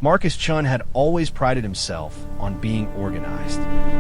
Marcus Chun had always prided himself on being organized.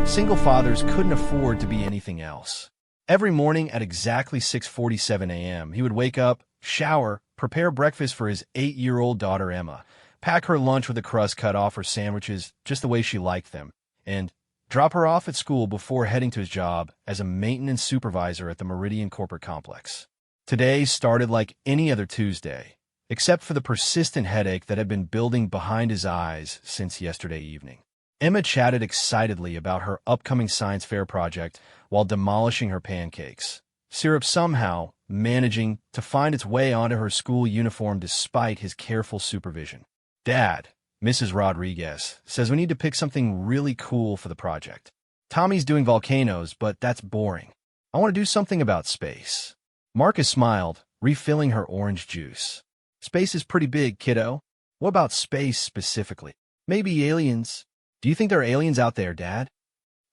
Single fathers couldn't afford to be anything else. Every morning at exactly 6:47 a.m., he would wake up, shower, prepare breakfast for his 8-year-old daughter Emma, pack her lunch with the crust cut off her sandwiches just the way she liked them, and drop her off at school before heading to his job as a maintenance supervisor at the Meridian Corporate Complex. Today started like any other Tuesday, except for the persistent headache that had been building behind his eyes since yesterday evening. Emma chatted excitedly about her upcoming science fair project while demolishing her pancakes, syrup somehow managing to find its way onto her school uniform despite his careful supervision. "Dad," Mrs. Rodriguez says, "we need to pick something really cool for the project. Tommy's doing volcanoes, but that's boring. I want to do something about space." Marcus smiled, refilling her orange juice. "Space is pretty big, kiddo. What about space specifically? Maybe aliens. Do you think there are aliens out there, Dad?"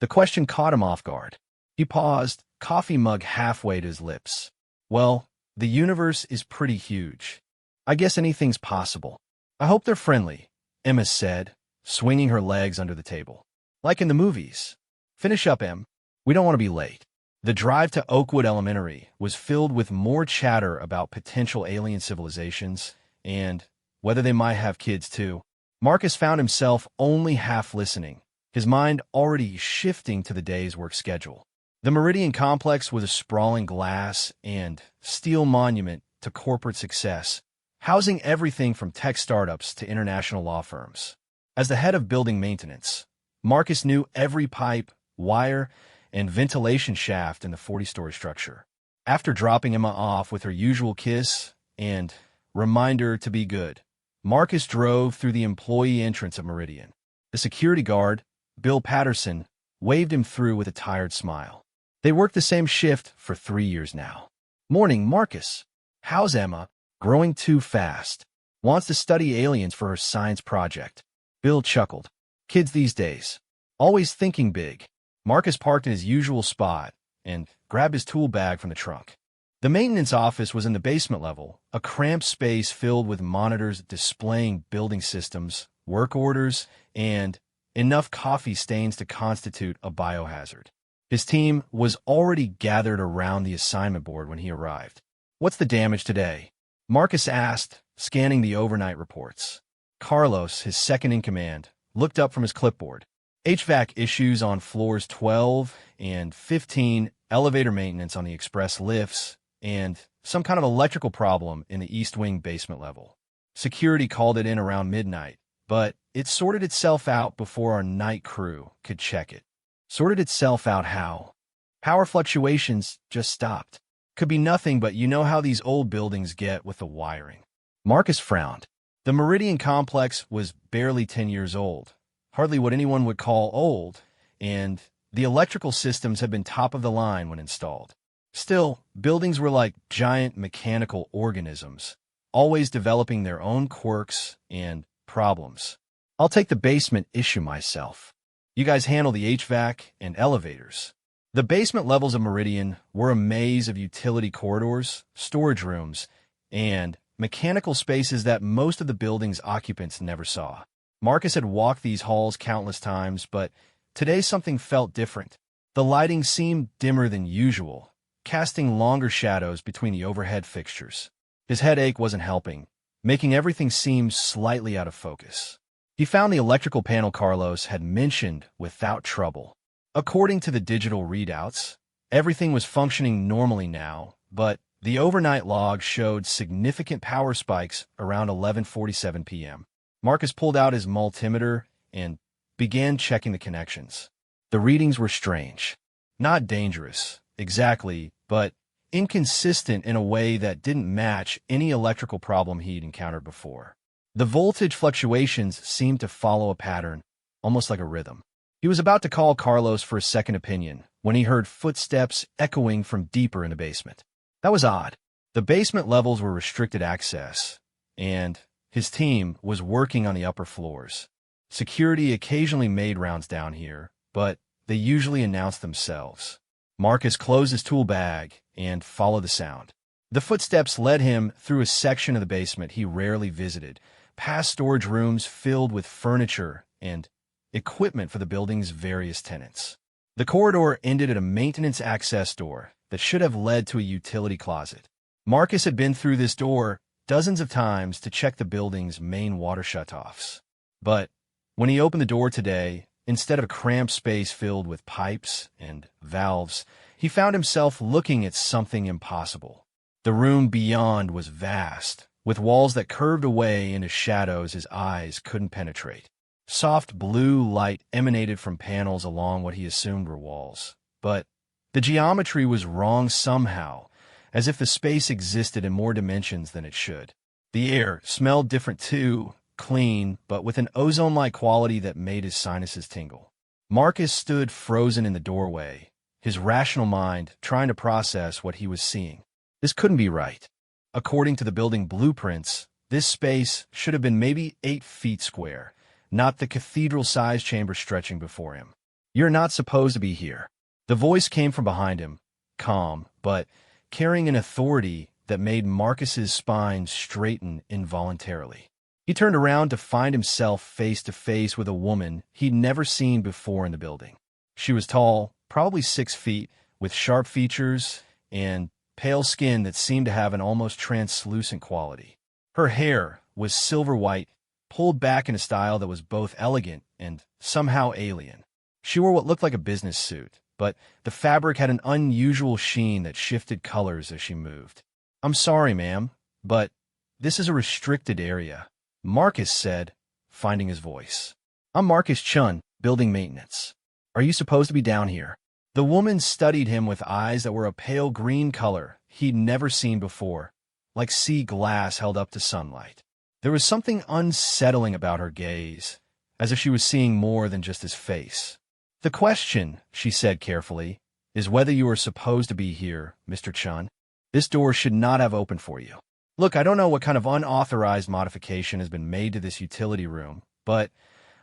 The question caught him off guard. He paused, coffee mug halfway to his lips. "Well, the universe is pretty huge. I guess anything's possible. I hope they're friendly," Emma said, swinging her legs under the table. "Like in the movies. Finish up, Em. We don't want to be late." The drive to Oakwood Elementary was filled with more chatter about potential alien civilizations and whether they might have kids too. Marcus found himself only half listening, his mind already shifting to the day's work schedule. The Meridian Complex was a sprawling glass and steel monument to corporate success, housing everything from tech startups to international law firms. As the head of building maintenance, Marcus knew every pipe, wire, and ventilation shaft in the 40-story structure. After dropping Emma off with her usual kiss and reminder to be good, Marcus drove through the employee entrance of Meridian. The security guard, Bill Patterson, waved him through with a tired smile. They worked the same shift for 3 years now. "Morning, Marcus. How's Emma? Growing too fast. Wants to study aliens for her science project." Bill chuckled. "Kids these days. Always thinking big." Marcus parked in his usual spot and grabbed his tool bag from the trunk. The maintenance office was in the basement level, a cramped space filled with monitors displaying building systems, work orders, and enough coffee stains to constitute a biohazard. His team was already gathered around the assignment board when he arrived. "What's the damage today?" Marcus asked, scanning the overnight reports. Carlos, his second in command, looked up from his clipboard. "HVAC issues on floors 12 and 15, elevator maintenance on the express lifts, and some kind of electrical problem in the East Wing basement level. Security called it in around midnight, but it sorted itself out before our night crew could check it." Sorted itself out how? Power fluctuations just stopped. Could be nothing, but you know how these old buildings get with the wiring. Marcus frowned. The Meridian Complex was barely 10 years old, hardly what anyone would call old, and the electrical systems had been top of the line when installed. Still, buildings were like giant mechanical organisms, always developing their own quirks and problems. "I'll take the basement issue myself. You guys handle the HVAC and elevators." The basement levels of Meridian were a maze of utility corridors, storage rooms, and mechanical spaces that most of the building's occupants never saw. Marcus had walked these halls countless times, but today something felt different. The lighting seemed dimmer than usual, casting longer shadows between the overhead fixtures. His headache wasn't helping, making everything seem slightly out of focus. He found the electrical panel Carlos had mentioned without trouble. According to the digital readouts, everything was functioning normally now, but the overnight log showed significant power spikes around 11:47 p.m. Marcus pulled out his multimeter and began checking the connections. The readings were strange. Not dangerous, exactly, but inconsistent in a way that didn't match any electrical problem he'd encountered before. The voltage fluctuations seemed to follow a pattern, almost like a rhythm. He was about to call Carlos for a second opinion when he heard footsteps echoing from deeper in the basement. That was odd. The basement levels were restricted access, and his team was working on the upper floors. Security occasionally made rounds down here, but they usually announced themselves. Marcus closed his tool bag and followed the sound. The footsteps led him through a section of the basement he rarely visited, past storage rooms filled with furniture and equipment for the building's various tenants. The corridor ended at a maintenance access door that should have led to a utility closet. Marcus had been through this door dozens of times to check the building's main water shutoffs. But when he opened the door today, instead of a cramped space filled with pipes and valves, he found himself looking at something impossible. The room beyond was vast, with walls that curved away into shadows his eyes couldn't penetrate. Soft blue light emanated from panels along what he assumed were walls. But the geometry was wrong somehow, as if the space existed in more dimensions than it should. The air smelled different too, clean, but with an ozone-like quality that made his sinuses tingle. Marcus stood frozen in the doorway, his rational mind trying to process what he was seeing. This couldn't be right. According to the building blueprints, this space should have been maybe 8 feet square, not the cathedral-sized chamber stretching before him. "You're not supposed to be here." The voice came from behind him, calm, but carrying an authority that made Marcus's spine straighten involuntarily. He turned around to find himself face to face with a woman he'd never seen before in the building. She was tall, probably 6 feet, with sharp features and pale skin that seemed to have an almost translucent quality. Her hair was silver white, pulled back in a style that was both elegant and somehow alien. She wore what looked like a business suit, but the fabric had an unusual sheen that shifted colors as she moved. "I'm sorry, ma'am, but this is a restricted area," Marcus said, finding his voice. "I'm Marcus Chun, building maintenance. Are you supposed to be down here?" The woman studied him with eyes that were a pale green color he'd never seen before, like sea glass held up to sunlight. There was something unsettling about her gaze, as if she was seeing more than just his face. "The question," she said carefully, "is whether you are supposed to be here, Mr. Chun. This door should not have opened for you. Look, I don't know what kind of unauthorized modification has been made to this utility room, but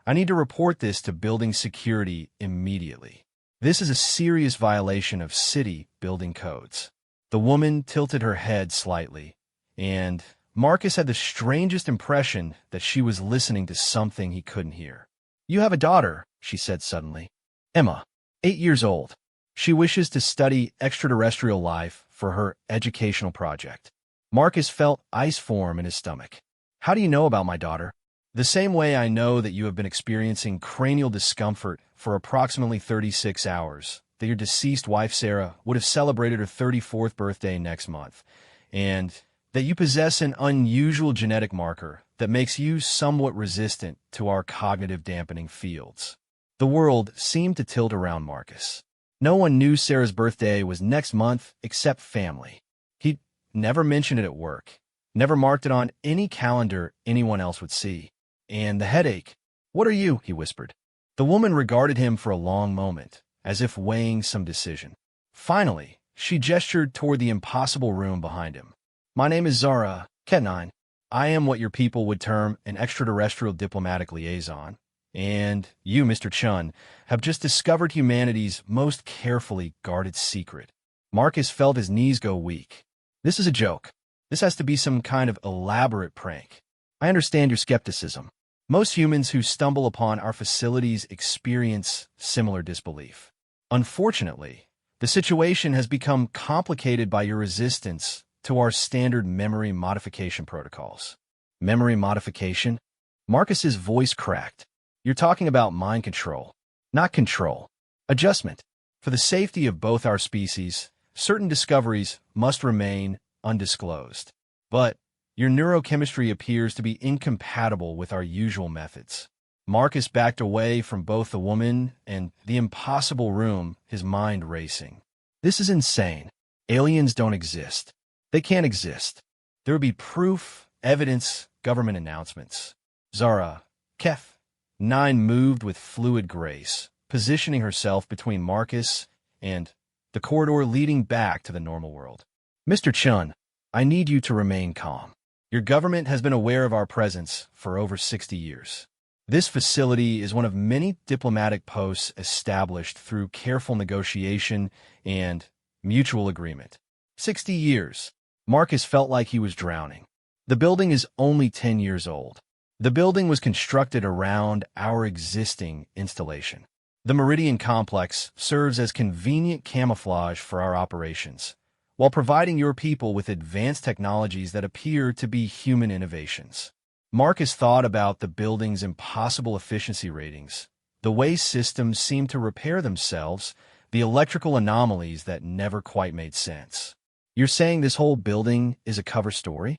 I need to report this to building security immediately. This is a serious violation of city building codes." The woman tilted her head slightly, and Marcus had the strangest impression that she was listening to something he couldn't hear. "You have a daughter," she said suddenly. "Emma, 8 years old. She wishes to study extraterrestrial life for her educational project." Marcus felt ice form in his stomach. "How do you know about my daughter?" "The same way I know that you have been experiencing cranial discomfort for approximately 36 hours, that your deceased wife Sarah would have celebrated her 34th birthday next month, and that you possess an unusual genetic marker that makes you somewhat resistant to our cognitive dampening fields." The world seemed to tilt around Marcus. No one knew Sarah's birthday was next month except family. He'd never mentioned it at work, never marked it on any calendar anyone else would see. And the headache. "What are you?" he whispered. The woman regarded him for a long moment, as if weighing some decision. Finally, she gestured toward the impossible room behind him. "My name is Zara Ketnine. I am what your people would term an extraterrestrial diplomatic liaison. And you, Mr. Chun, have just discovered humanity's most carefully guarded secret." Marcus felt his knees go weak. "This is a joke. This has to be some kind of elaborate prank. I understand your skepticism. Most humans who stumble upon our facilities experience similar disbelief. Unfortunately, the situation has become complicated by your resistance to our standard memory modification protocols." "Memory modification?" Marcus's voice cracked. "You're talking about mind control, not control. Adjustment. For the safety of both our species, certain discoveries must remain undisclosed. But your neurochemistry appears to be incompatible with our usual methods." Marcus backed away from both the woman and the impossible room, his mind racing. "This is insane. Aliens don't exist. They can't exist. There would be proof, evidence, government announcements." Zara Ketnine moved with fluid grace, positioning herself between Marcus and the corridor leading back to the normal world. "Mr. Chun, I need you to remain calm. Your government has been aware of our presence for over 60 years. This facility is one of many diplomatic posts established through careful negotiation and mutual agreement. 60 years. Marcus felt like he was drowning. The building is only 10 years old. The building was constructed around our existing installation. The Meridian Complex serves as convenient camouflage for our operations, while providing your people with advanced technologies that appear to be human innovations. Marcus thought about the building's impossible efficiency ratings, the way systems seemed to repair themselves, the electrical anomalies that never quite made sense. You're saying this whole building is a cover story?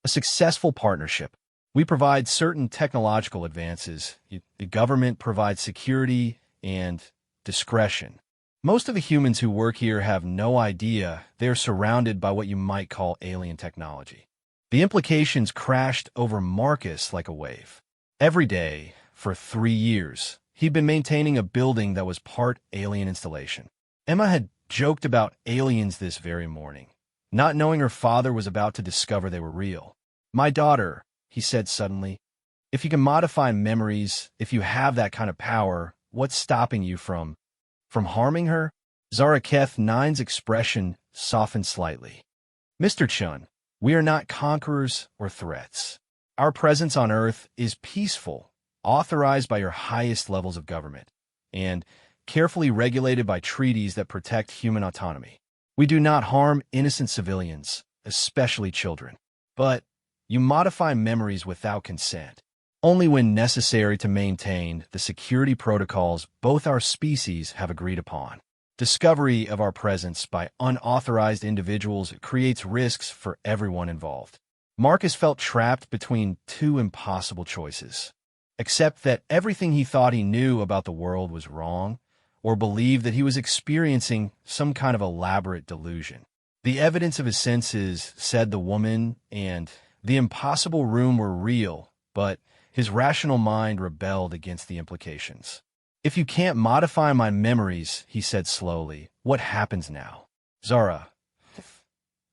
A successful partnership. We provide certain technological advances. The government provides security and discretion. Most of the humans who work here have no idea they're surrounded by what you might call alien technology. The implications crashed over Marcus like a wave. Every day, for 3 years, he'd been maintaining a building that was part alien installation. Emma had joked about aliens this very morning, not knowing her father was about to discover they were real. "My daughter," he said suddenly, "if you can modify memories, if you have that kind of power, what's stopping you from harming her?" Zara Keth Nine's expression softened slightly. "Mr. Chun, we are not conquerors or threats. Our presence on Earth is peaceful, authorized by your highest levels of government, and carefully regulated by treaties that protect human autonomy. We do not harm innocent civilians, especially children. But you modify memories without consent, only when necessary to maintain the security protocols both our species have agreed upon. Discovery of our presence by unauthorized individuals creates risks for everyone involved." Marcus felt trapped between two impossible choices: accept that everything he thought he knew about the world was wrong, or believe that he was experiencing some kind of elaborate delusion. The evidence of his senses said the woman and the impossible room were real, but his rational mind rebelled against the implications. "If you can't modify my memories," he said slowly, "what happens now?" Zara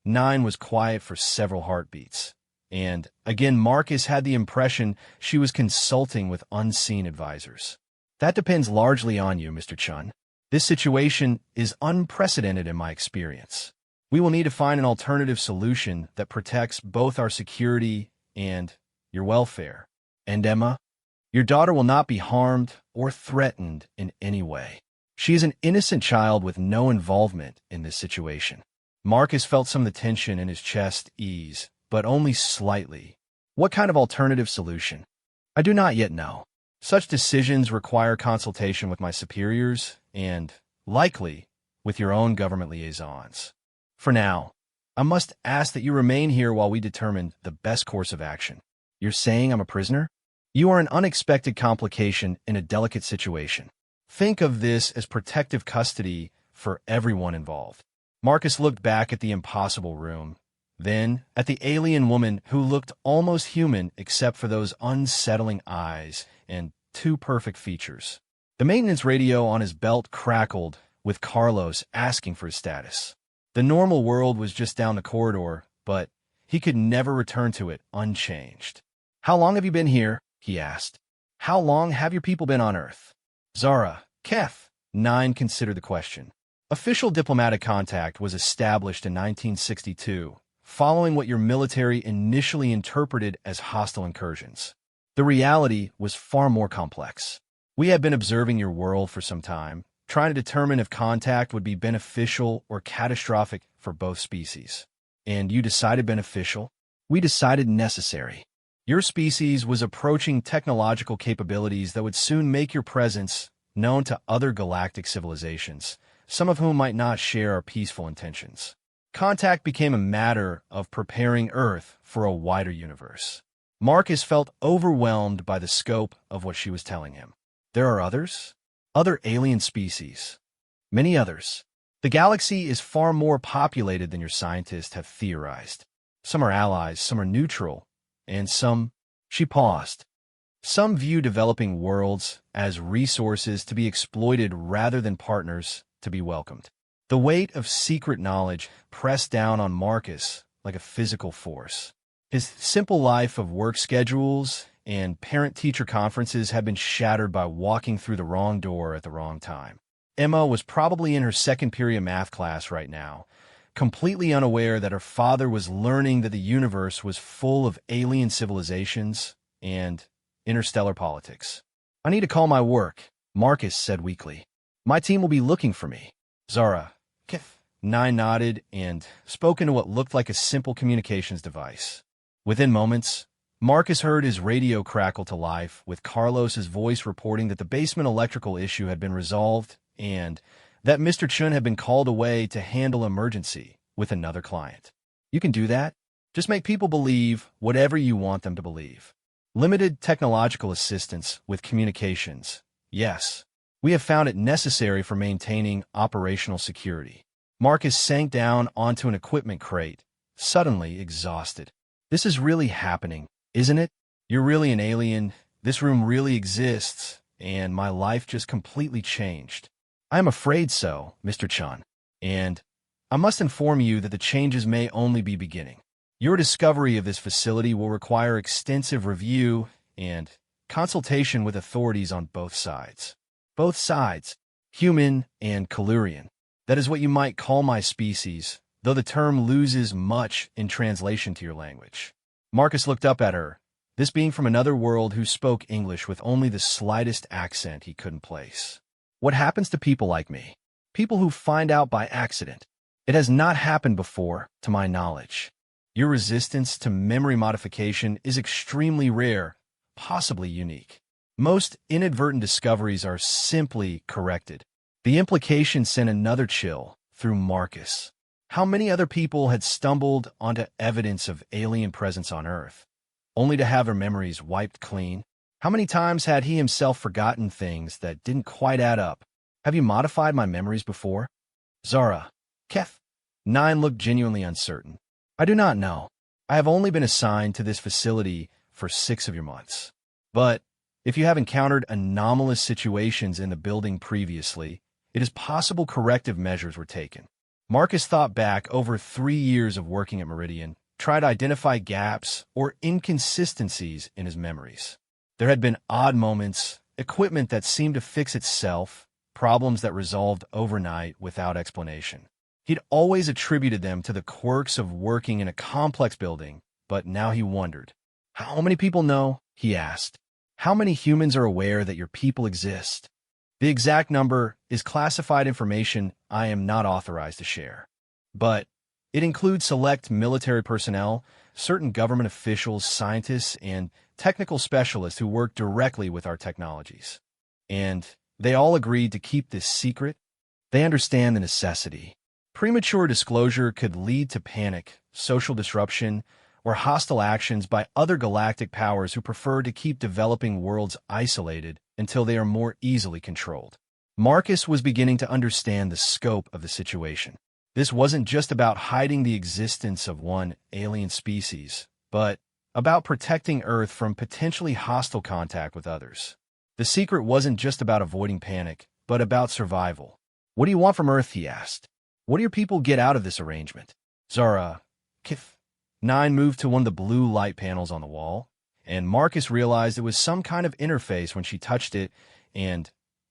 Nine was quiet for several heartbeats, and again Marcus had the impression she was consulting with unseen advisors. "That depends largely on you, Mr. Chun. This situation is unprecedented in my experience. We will need to find an alternative solution that protects both our security and your welfare. And Emma, your daughter will not be harmed or threatened in any way. She is an innocent child with no involvement in this situation." Marcus felt some of the tension in his chest ease, but only slightly. "What kind of alternative solution?" "I do not yet know. Such decisions require consultation with my superiors and, likely, with your own government liaisons. For now, I must ask that you remain here while we determine the best course of action." "You're saying I'm a prisoner?" "You are an unexpected complication in a delicate situation. Think of this as protective custody for everyone involved." Marcus looked back at the impossible room, then at the alien woman who looked almost human except for those unsettling eyes and two perfect features. The maintenance radio on his belt crackled, with Carlos asking for his status. The normal world was just down the corridor, but he could never return to it unchanged. "How long have you been here?" he asked. "How long have your people been on Earth?" Zara Keth Nine considered the question. "Official diplomatic contact was established in 1962, following what your military initially interpreted as hostile incursions. The reality was far more complex. We had been observing your world for some time, trying to determine if contact would be beneficial or catastrophic for both species. And you decided beneficial. We decided necessary. Your species was approaching technological capabilities that would soon make your presence known to other galactic civilizations, some of whom might not share our peaceful intentions. Contact became a matter of preparing Earth for a wider universe." Marcus felt overwhelmed by the scope of what she was telling him. "There are others? Other alien species?" "Many others. The galaxy is far more populated than your scientists have theorized. Some are allies, some are neutral, and some—" She paused. "Some view developing worlds as resources to be exploited rather than partners to be welcomed." The weight of secret knowledge pressed down on Marcus like a physical force. His simple life of work schedules and parent-teacher conferences had been shattered by walking through the wrong door at the wrong time. Emma was probably in her second period math class right now, completely unaware that her father was learning that the universe was full of alien civilizations and interstellar politics. I need to call my work, Marcus said weakly. My team will be looking for me. Zara, Kith. Nine nodded and spoke into what looked like a simple communications device. Within moments, Marcus heard his radio crackle to life, with Carlos's voice reporting that the basement electrical issue had been resolved and that Mr. Chun had been called away to handle emergency with another client. You can do that. Just make people believe whatever you want them to believe. Limited technological assistance with communications. Yes, we have found it necessary for maintaining operational security. Marcus sank down onto an equipment crate, suddenly exhausted. This is really happening, isn't it? You're really an alien, this room really exists, and my life just completely changed. I am afraid so, Mr. Chun. And I must inform you that the changes may only be beginning. Your discovery of this facility will require extensive review and consultation with authorities on both sides. Both sides, human and Kalurian. That is what you might call my species, though the term loses much in translation to your language. Marcus looked up at her, this being from another world who spoke English with only the slightest accent he couldn't place. What happens to people like me? People who find out by accident. It has not happened before, to my knowledge. Your resistance to memory modification is extremely rare, possibly unique. Most inadvertent discoveries are simply corrected. The implication sent another chill through Marcus. How many other people had stumbled onto evidence of alien presence on Earth, only to have their memories wiped clean? How many times had he himself forgotten things that didn't quite add up? Have you modified my memories before? Zara, Keth. Nine looked genuinely uncertain. I do not know. I have only been assigned to this facility for 6 of your months. But if you have encountered anomalous situations in the building previously, it is possible corrective measures were taken. Marcus thought back over 3 years of working at Meridian, tried to identify gaps or inconsistencies in his memories. There had been odd moments, equipment that seemed to fix itself, problems that resolved overnight without explanation. He'd always attributed them to the quirks of working in a complex building, but now he wondered. How many people know? He asked. How many humans are aware that your people exist? The exact number is classified information I am not authorized to share. But it includes select military personnel, certain government officials, scientists, and technical specialists who work directly with our technologies. And they all agreed to keep this secret. They understand the necessity. Premature disclosure could lead to panic, social disruption, or hostile actions by other galactic powers who prefer to keep developing worlds isolated until they are more easily controlled. Marcus was beginning to understand the scope of the situation. This wasn't just about hiding the existence of one alien species, but about protecting Earth from potentially hostile contact with others. The secret wasn't just about avoiding panic, but about survival. What do you want from Earth? He asked. What do your people get out of this arrangement? Zara, Kith. Nine moved to one of the blue light panels on the wall, and Marcus realized it was some kind of interface when she touched it, and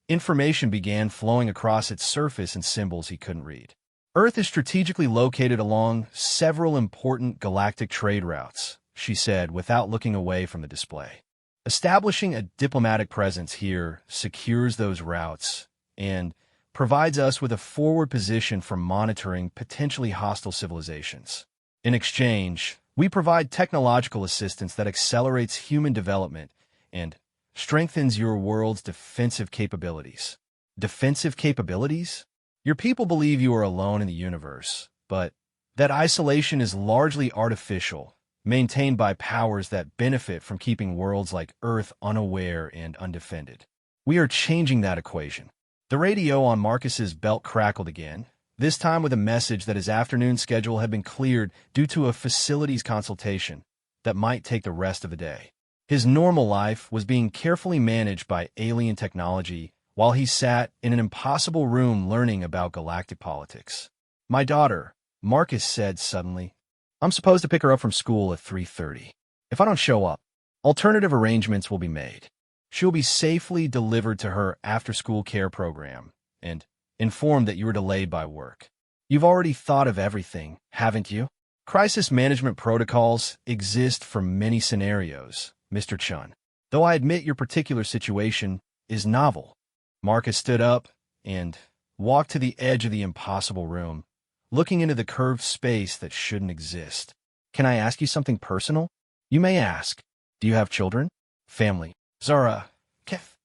information began flowing across its surface in symbols he couldn't read. Earth is strategically located along several important galactic trade routes, she said without looking away from the display. Establishing a diplomatic presence here secures those routes and provides us with a forward position for monitoring potentially hostile civilizations. In exchange, we provide technological assistance that accelerates human development and strengthens your world's defensive capabilities. Defensive capabilities? Your people believe you are alone in the universe, but that isolation is largely artificial, maintained by powers that benefit from keeping worlds like Earth unaware and undefended. We are changing that equation. The radio on Marcus's belt crackled again, this time with a message that his afternoon schedule had been cleared due to a facilities consultation that might take the rest of the day. His normal life was being carefully managed by alien technology while he sat in an impossible room learning about galactic politics. My daughter, Marcus said suddenly. I'm supposed to pick her up from school at 3:30. If I don't show up, alternative arrangements will be made. She'll be safely delivered to her after-school care program and informed that you were delayed by work. You've already thought of everything, haven't you? Crisis management protocols exist for many scenarios, Mr. Chun. though I admit your particular situation is novel. Marcus stood up and walked to the edge of the impossible room, looking into the curved space that shouldn't exist. Can I ask you something personal? You may ask. Do you have children? Family? Zara, Keth.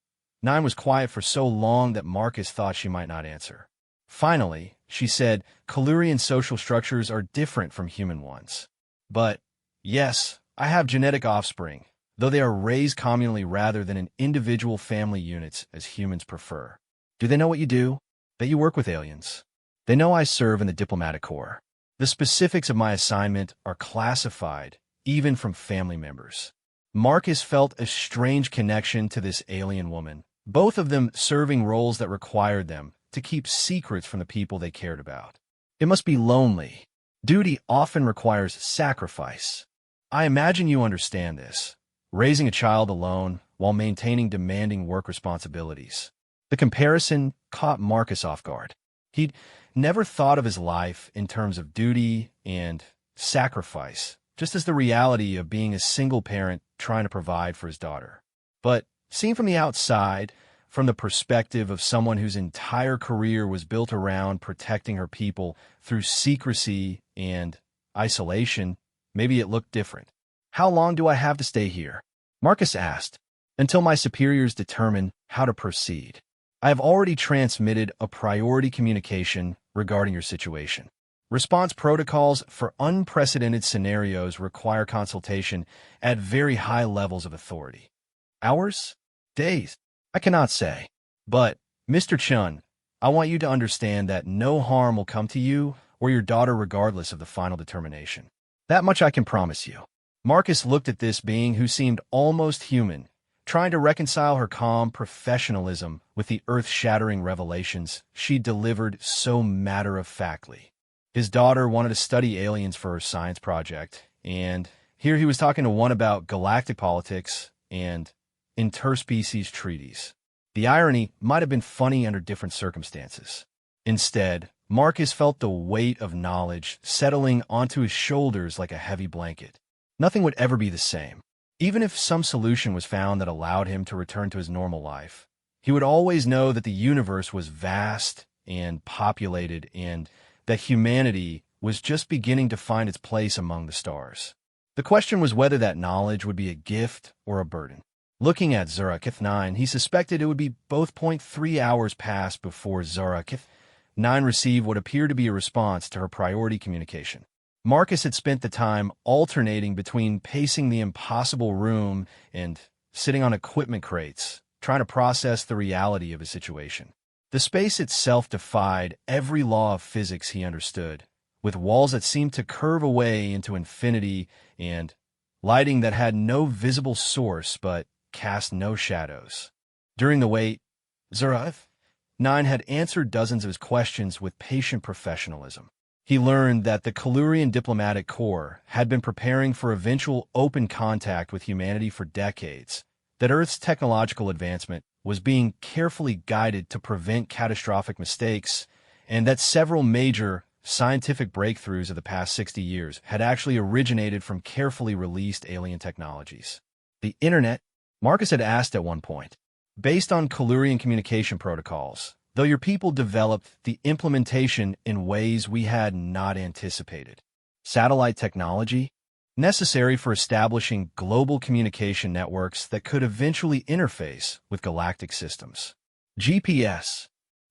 9 was quiet for so long that Marcus thought she might not answer. Finally, she said, Kalurian social structures are different from human ones. But, yes, I have genetic offspring, though they are raised communally rather than in individual family units as humans prefer. Do they know what you do? That you work with aliens. They know I serve in the Diplomatic Corps. The specifics of my assignment are classified, even from family members. Marcus felt a strange connection to this alien woman, both of them serving roles that required them to keep secrets from the people they cared about. It must be lonely. Duty often requires sacrifice. I imagine you understand this, raising a child alone while maintaining demanding work responsibilities. The comparison caught Marcus off guard. He'd never thought of his life in terms of duty and sacrifice, just as the reality of being a single parent trying to provide for his daughter. But seen from the outside, from the perspective of someone whose entire career was built around protecting her people through secrecy and isolation, maybe it looked different. How long do I have to stay here? Marcus asked. Until my superiors determine how to proceed. I have already transmitted a priority communication regarding your situation. Response protocols for unprecedented scenarios require consultation at very high levels of authority. Hours? Days? I cannot say. But, Mr. Chun, I want you to understand that no harm will come to you or your daughter regardless of the final determination. That much I can promise you. Marcus looked at this being who seemed almost human, trying to reconcile her calm professionalism with the earth-shattering revelations she delivered so matter-of-factly. His daughter wanted to study aliens for her science project, and here he was talking to one about galactic politics and interspecies treaties. The irony might have been funny under different circumstances. Instead, Marcus felt the weight of knowledge settling onto his shoulders like a heavy blanket. Nothing would ever be the same. Even if some solution was found that allowed him to return to his normal life, he would always know that the universe was vast and populated and that humanity was just beginning to find its place among the stars. The question was whether that knowledge would be a gift or a burden. Looking at Zurakith 9, he suspected it would be both. 3 hours passed before Zurakith 9 received what appeared to be a response to her priority communication. Marcus had spent the time alternating between pacing the impossible room and sitting on equipment crates, trying to process the reality of his situation. The space itself defied every law of physics he understood, with walls that seemed to curve away into infinity and lighting that had no visible source but cast no shadows. During the wait, Zurath 9 had answered dozens of his questions with patient professionalism. He learned that the Kalurian Diplomatic Corps had been preparing for eventual open contact with humanity for decades, that Earth's technological advancement was being carefully guided to prevent catastrophic mistakes, and that several major scientific breakthroughs of the past 60 years had actually originated from carefully released alien technologies. The Internet, Marcus had asked at one point, based on Kalurian communication protocols, though your people developed the implementation in ways we had not anticipated. Satellite technology, necessary for establishing global communication networks that could eventually interface with galactic systems. GPS,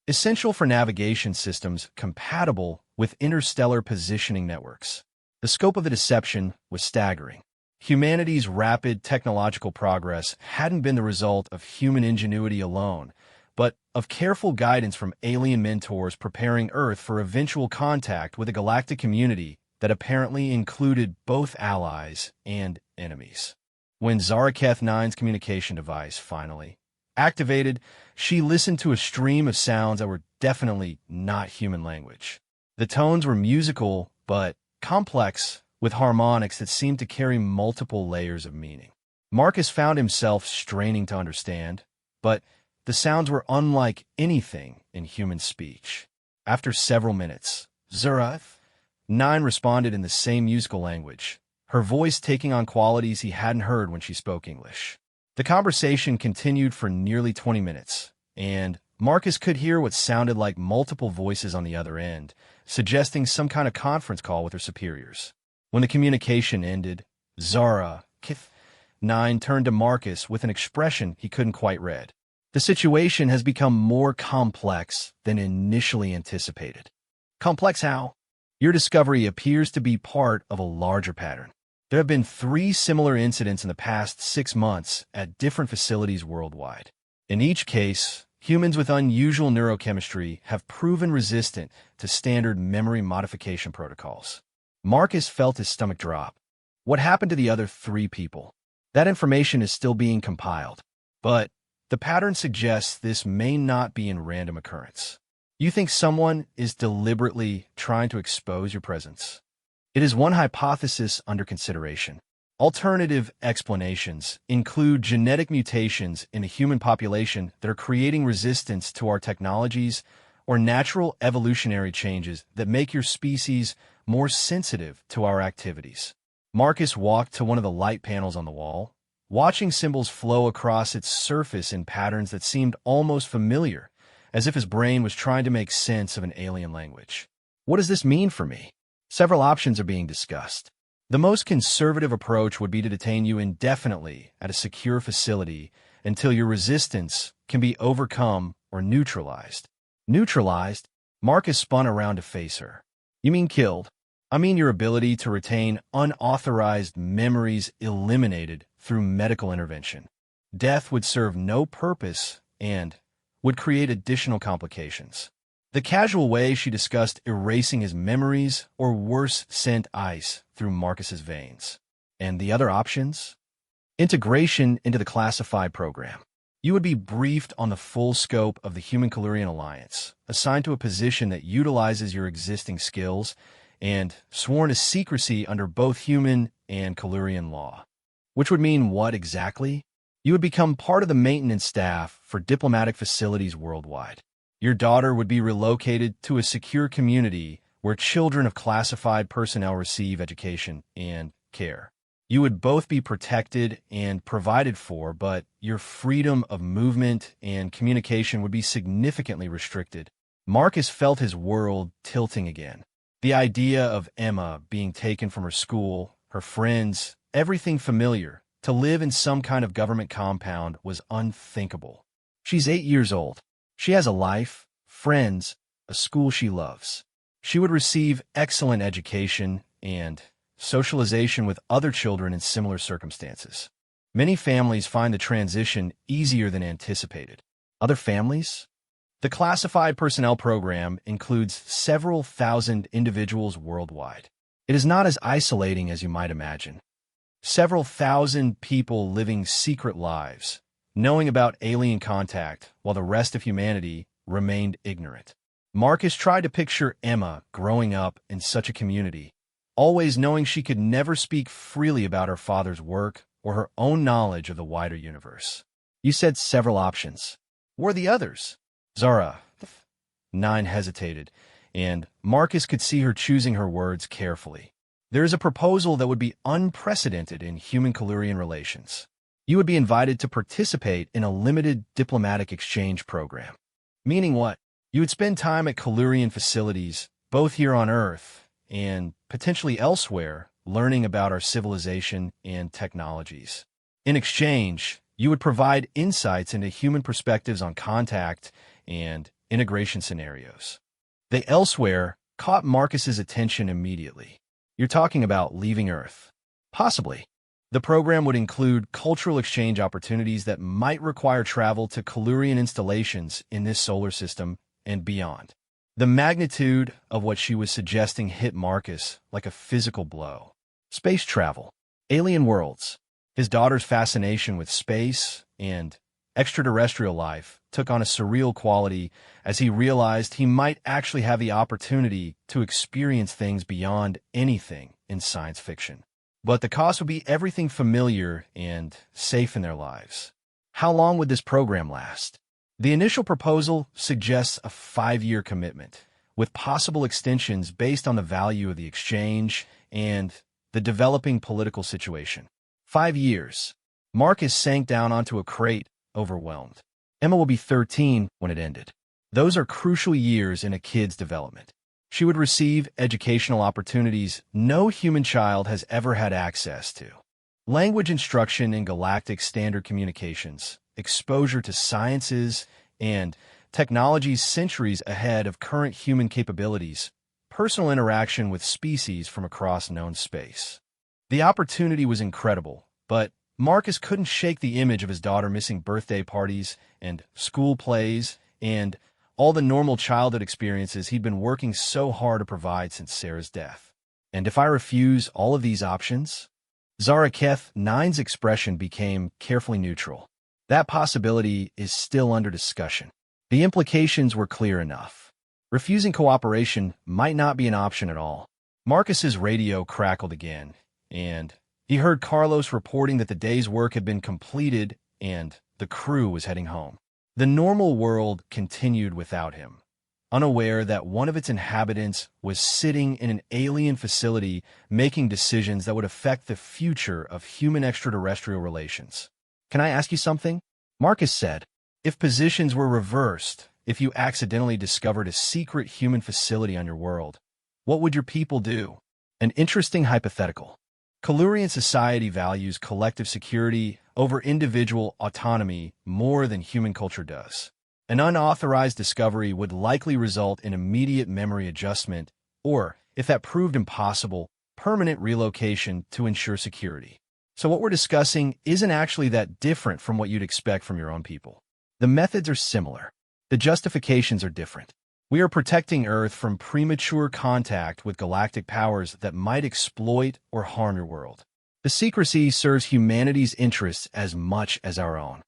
essential for navigation systems compatible with interstellar positioning networks. The scope of the deception was staggering. Humanity's rapid technological progress hadn't been the result of human ingenuity alone, but of careful guidance from alien mentors preparing Earth for eventual contact with a galactic community that apparently included both allies and enemies. When Zaraketh 9's communication device finally activated, she listened to a stream of sounds that were definitely not human language. The tones were musical but complex, with harmonics that seemed to carry multiple layers of meaning. Marcus found himself straining to understand, but the sounds were unlike anything in human speech. After several minutes, Zurath 9 responded in the same musical language, her voice taking on qualities he hadn't heard when she spoke English. The conversation continued for nearly 20 minutes, and Marcus could hear what sounded like multiple voices on the other end, suggesting some kind of conference call with her superiors. When the communication ended, Zara, Kith 9, turned to Marcus with an expression he couldn't quite read. The situation has become more complex than initially anticipated. Complex how? Your discovery appears to be part of a larger pattern. There have been 3 similar incidents in the past 6 months at different facilities worldwide. In each case, humans with unusual neurochemistry have proven resistant to standard memory modification protocols. Marcus felt his stomach drop. What happened to the other 3 people? That information is still being compiled, but the pattern suggests this may not be in random occurrence. You think someone is deliberately trying to expose your presence? It is one hypothesis under consideration. Alternative explanations include genetic mutations in the human population that are creating resistance to our technologies, or natural evolutionary changes that make your species more sensitive to our activities. Marcus walked to one of the light panels on the wall, watching symbols flow across its surface in patterns that seemed almost familiar, as if his brain was trying to make sense of an alien language. What does this mean for me? Several options are being discussed. The most conservative approach would be to detain you indefinitely at a secure facility until your resistance can be overcome or neutralized. Neutralized? Marcus spun around to face her. You mean killed? I mean your ability to retain unauthorized memories eliminated through medical intervention. Death would serve no purpose and would create additional complications. The casual way she discussed erasing his memories, or worse, sent ice through Marcus's veins. And the other options? Integration into the classified program. You would be briefed on the full scope of the Human-Kalurian Alliance, assigned to a position that utilizes your existing skills, and sworn to secrecy under both human and Kalurian law. Which would mean what exactly? You would become part of the maintenance staff for diplomatic facilities worldwide. Your daughter would be relocated to a secure community where children of classified personnel receive education and care. You would both be protected and provided for, but your freedom of movement and communication would be significantly restricted. Marcus felt his world tilting again. The idea of Emma being taken from her school, her friends, everything familiar, to live in some kind of government compound was unthinkable. She's 8 years old. She has a life, friends, a school she loves. She would receive excellent education and socialization with other children in similar circumstances. Many families find the transition easier than anticipated. Other families? The classified personnel program includes several thousand individuals worldwide. It is not as isolating as you might imagine. Several thousand people living secret lives, knowing about alien contact while the rest of humanity remained ignorant. Marcus tried to picture Emma growing up in such a community, always knowing she could never speak freely about her father's work or her own knowledge of the wider universe. You said several options. What are the others? Zara 9 hesitated, and Marcus could see her choosing her words carefully. There is a proposal that would be unprecedented in human-Kalurian relations. You would be invited to participate in a limited diplomatic exchange program. Meaning what? You would spend time at Kalurian facilities, both here on Earth and potentially elsewhere, learning about our civilization and technologies. In exchange, you would provide insights into human perspectives on contact and integration scenarios. The elsewhere caught Marcus's attention immediately. You're talking about leaving Earth. Possibly. The program would include cultural exchange opportunities that might require travel to Kalurian installations in this solar system and beyond. The magnitude of what she was suggesting hit Marcus like a physical blow. Space travel, alien worlds. His daughter's fascination with space and extraterrestrial life took on a surreal quality as he realized he might actually have the opportunity to experience things beyond anything in science fiction. But the cost would be everything familiar and safe in their lives. How long would this program last? The initial proposal suggests a 5-year commitment, with possible extensions based on the value of the exchange and the developing political situation. 5 years. Marcus sank down onto a crate, overwhelmed. Emma will be 13 when it ended. Those are crucial years in a kid's development. She would receive educational opportunities no human child has ever had access to. Language instruction in galactic standard communications, exposure to sciences and technologies centuries ahead of current human capabilities, personal interaction with species from across known space. The opportunity was incredible, but Marcus couldn't shake the image of his daughter missing birthday parties and school plays and all the normal childhood experiences he'd been working so hard to provide since Sarah's death. And if I refuse all of these options? Zara Keth 9's expression became carefully neutral. That possibility is still under discussion. The implications were clear enough. Refusing cooperation might not be an option at all. Marcus's radio crackled again, and he heard Carlos reporting that the day's work had been completed and the crew was heading home. The normal world continued without him, unaware that one of its inhabitants was sitting in an alien facility making decisions that would affect the future of human extraterrestrial relations. "Can I ask you something?" Marcus said. "If positions were reversed, if you accidentally discovered a secret human facility on your world, what would your people do?" An interesting hypothetical. Kalurian society values collective security over individual autonomy more than human culture does. An unauthorized discovery would likely result in immediate memory adjustment, or, if that proved impossible, permanent relocation to ensure security. So what we're discussing isn't actually that different from what you'd expect from your own people. The methods are similar. The justifications are different. We are protecting Earth from premature contact with galactic powers that might exploit or harm your world. The secrecy serves humanity's interests as much as our own.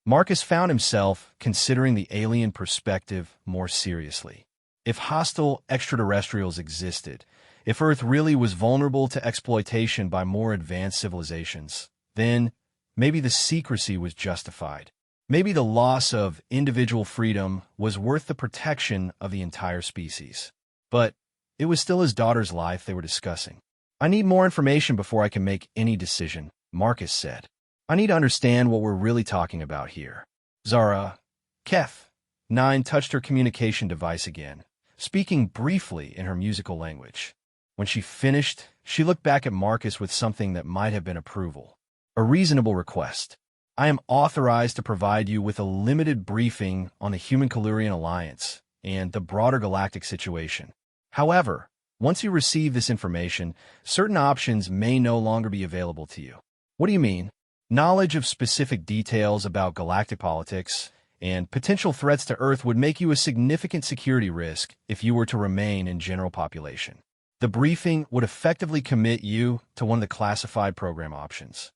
Marcus found himself considering the alien perspective more seriously. If hostile extraterrestrials existed, if Earth really was vulnerable to exploitation by more advanced civilizations, then maybe the secrecy was justified. Maybe the loss of individual freedom was worth the protection of the entire species. But it was still his daughter's life they were discussing. "I need more information before I can make any decision," Marcus said. "I need to understand what we're really talking about here." Zara Keth 9 touched her communication device again, speaking briefly in her musical language. When she finished, she looked back at Marcus with something that might have been approval. "A reasonable request. I am authorized to provide you with a limited briefing on the Human-Kalurian Alliance and the broader galactic situation. However, once you receive this information, certain options may no longer be available to you." "What do you mean?" "Knowledge of specific details about galactic politics and potential threats to Earth would make you a significant security risk if you were to remain in general population. The briefing would effectively commit you to one of the classified program options."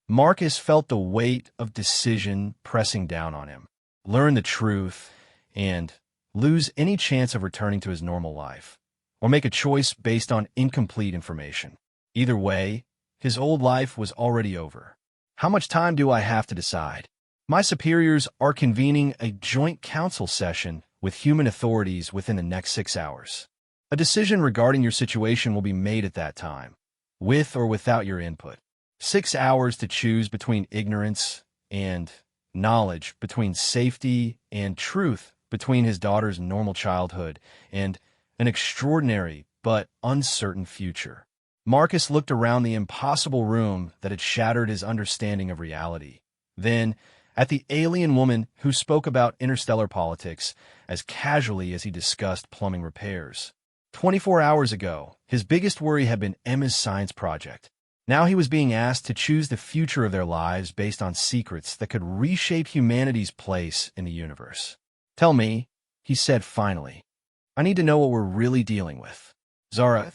Marcus felt the weight of decision pressing down on him. Learn the truth and lose any chance of returning to his normal life, or make a choice based on incomplete information. Either way, his old life was already over. "How much time do I have to decide?" "My superiors are convening a joint council session with human authorities within the next 6 hours. A decision regarding your situation will be made at that time, with or without your input. 6 hours to choose between ignorance and knowledge, between safety and truth, between his daughter's normal childhood and an extraordinary but uncertain future." Marcus looked around the impossible room that had shattered his understanding of reality, then at the alien woman who spoke about interstellar politics as casually as he discussed plumbing repairs. 24 hours ago, his biggest worry had been Emma's science project. Now he was being asked to choose the future of their lives based on secrets that could reshape humanity's place in the universe. "Tell me," he said finally. "I need to know what we're really dealing with." Zara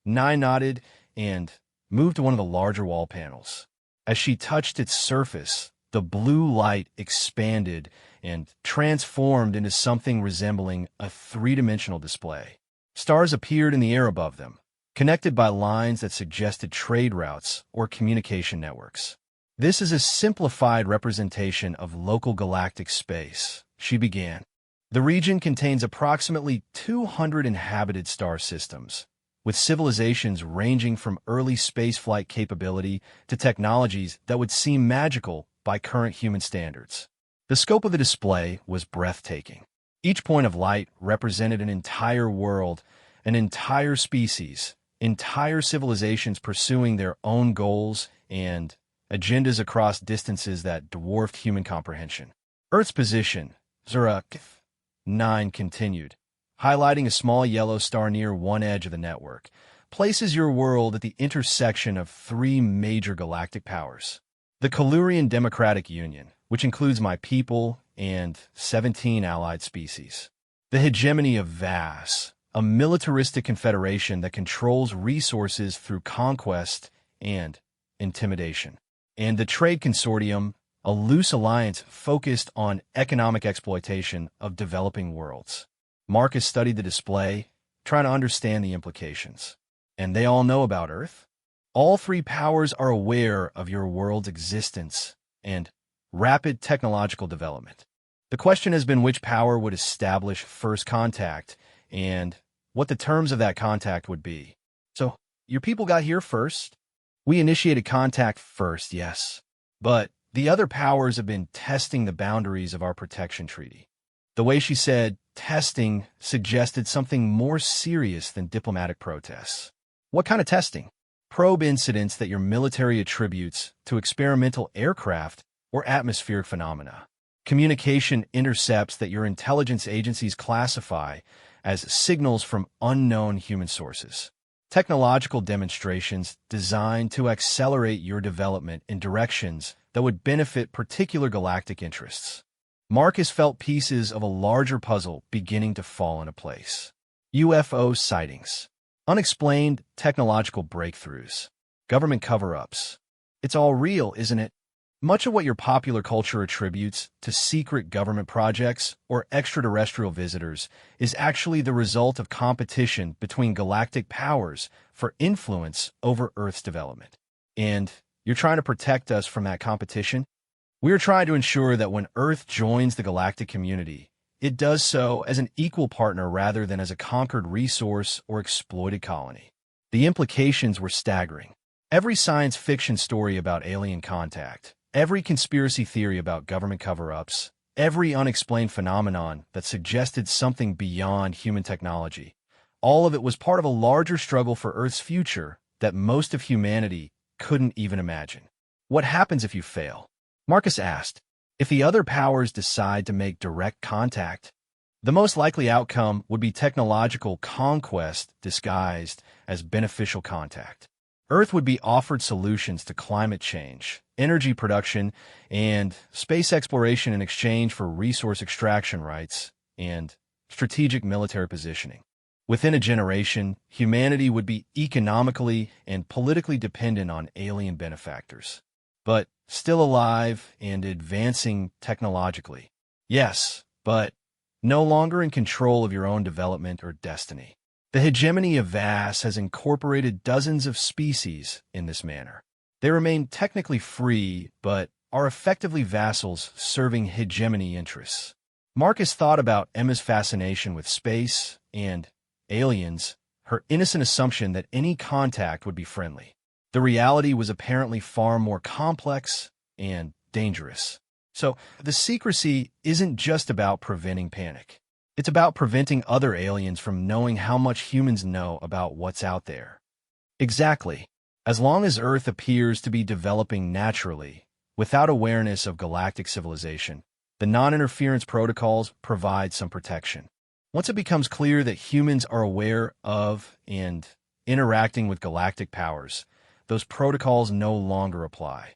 9 nodded and moved to one of the larger wall panels. As she touched its surface, the blue light expanded and transformed into something resembling a three-dimensional display. Stars appeared in the air above them, connected by lines that suggested trade routes or communication networks. "This is a simplified representation of local galactic space," she began. "The region contains approximately 200 inhabited star systems, with civilizations ranging from early spaceflight capability to technologies that would seem magical by current human standards. The scope of the display was breathtaking. Each point of light represented an entire world, an entire species, entire civilizations pursuing their own goals and agendas across distances that dwarfed human comprehension. Earth's position, Zurich 9 continued, highlighting a small yellow star near one edge of the network, places your world at the intersection of three major galactic powers. The Kalurian Democratic Union, which includes my people and 17 allied species. The hegemony of Vas, a militaristic confederation that controls resources through conquest and intimidation. And the Trade Consortium, a loose alliance focused on economic exploitation of developing worlds. Marcus studied the display, trying to understand the implications. And they all know about Earth? All three powers are aware of your world's existence and rapid technological development. The question has been which power would establish first contact and what the terms of that contact would be. So, your people got here first? We initiated contact first, yes. But the other powers have been testing the boundaries of our protection treaty. The way she said testing suggested something more serious than diplomatic protests. What kind of testing? Probe incidents that your military attributes to experimental aircraft or atmospheric phenomena. Communication intercepts that your intelligence agencies classify as signals from unknown human sources. Technological demonstrations designed to accelerate your development in directions that would benefit particular galactic interests. Marcus felt pieces of a larger puzzle beginning to fall into place. UFO sightings, unexplained technological breakthroughs, government cover-ups. It's all real, isn't it? Much of what your popular culture attributes to secret government projects or extraterrestrial visitors is actually the result of competition between galactic powers for influence over Earth's development. And you're trying to protect us from that competition? We're trying to ensure that when Earth joins the galactic community, it does so as an equal partner rather than as a conquered resource or exploited colony. The implications were staggering. Every science fiction story about alien contact, every conspiracy theory about government cover-ups, every unexplained phenomenon that suggested something beyond human technology, all of it was part of a larger struggle for Earth's future that most of humanity couldn't even imagine. What happens if you fail? Marcus asked. If the other powers decide to make direct contact, the most likely outcome would be technological conquest disguised as beneficial contact. Earth would be offered solutions to climate change, energy production, and space exploration in exchange for resource extraction rights and strategic military positioning. Within a generation, humanity would be economically and politically dependent on alien benefactors, but still alive and advancing technologically. Yes, but no longer in control of your own development or destiny. The hegemony of Vas has incorporated dozens of species in this manner. They remain technically free, but are effectively vassals serving hegemony interests. Marcus thought about Emma's fascination with space and aliens, her innocent assumption that any contact would be friendly. The reality was apparently far more complex and dangerous. So, the secrecy isn't just about preventing panic. It's about preventing other aliens from knowing how much humans know about what's out there. Exactly. As long as Earth appears to be developing naturally, without awareness of galactic civilization, the non-interference protocols provide some protection. Once it becomes clear that humans are aware of and interacting with galactic powers, those protocols no longer apply.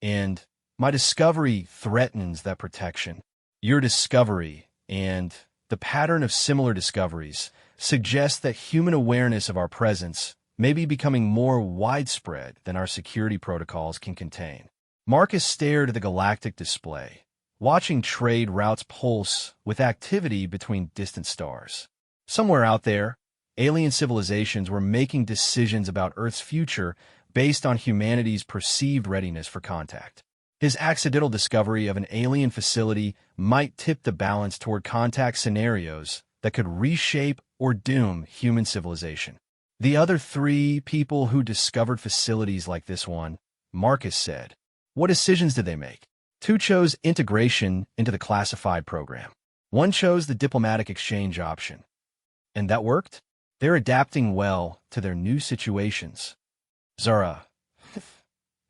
And my discovery threatens that protection. Your discovery and the pattern of similar discoveries suggests that human awareness of our presence may be becoming more widespread than our security protocols can contain. Marcus stared at the galactic display, watching trade routes pulse with activity between distant stars. Somewhere out there, alien civilizations were making decisions about Earth's future based on humanity's perceived readiness for contact. His accidental discovery of an alien facility might tip the balance toward contact scenarios that could reshape or doom human civilization. The other three people who discovered facilities like this one, Marcus said. What decisions did they make? Two chose integration into the classified program. One chose the diplomatic exchange option. And that worked? They're adapting well to their new situations. Zara.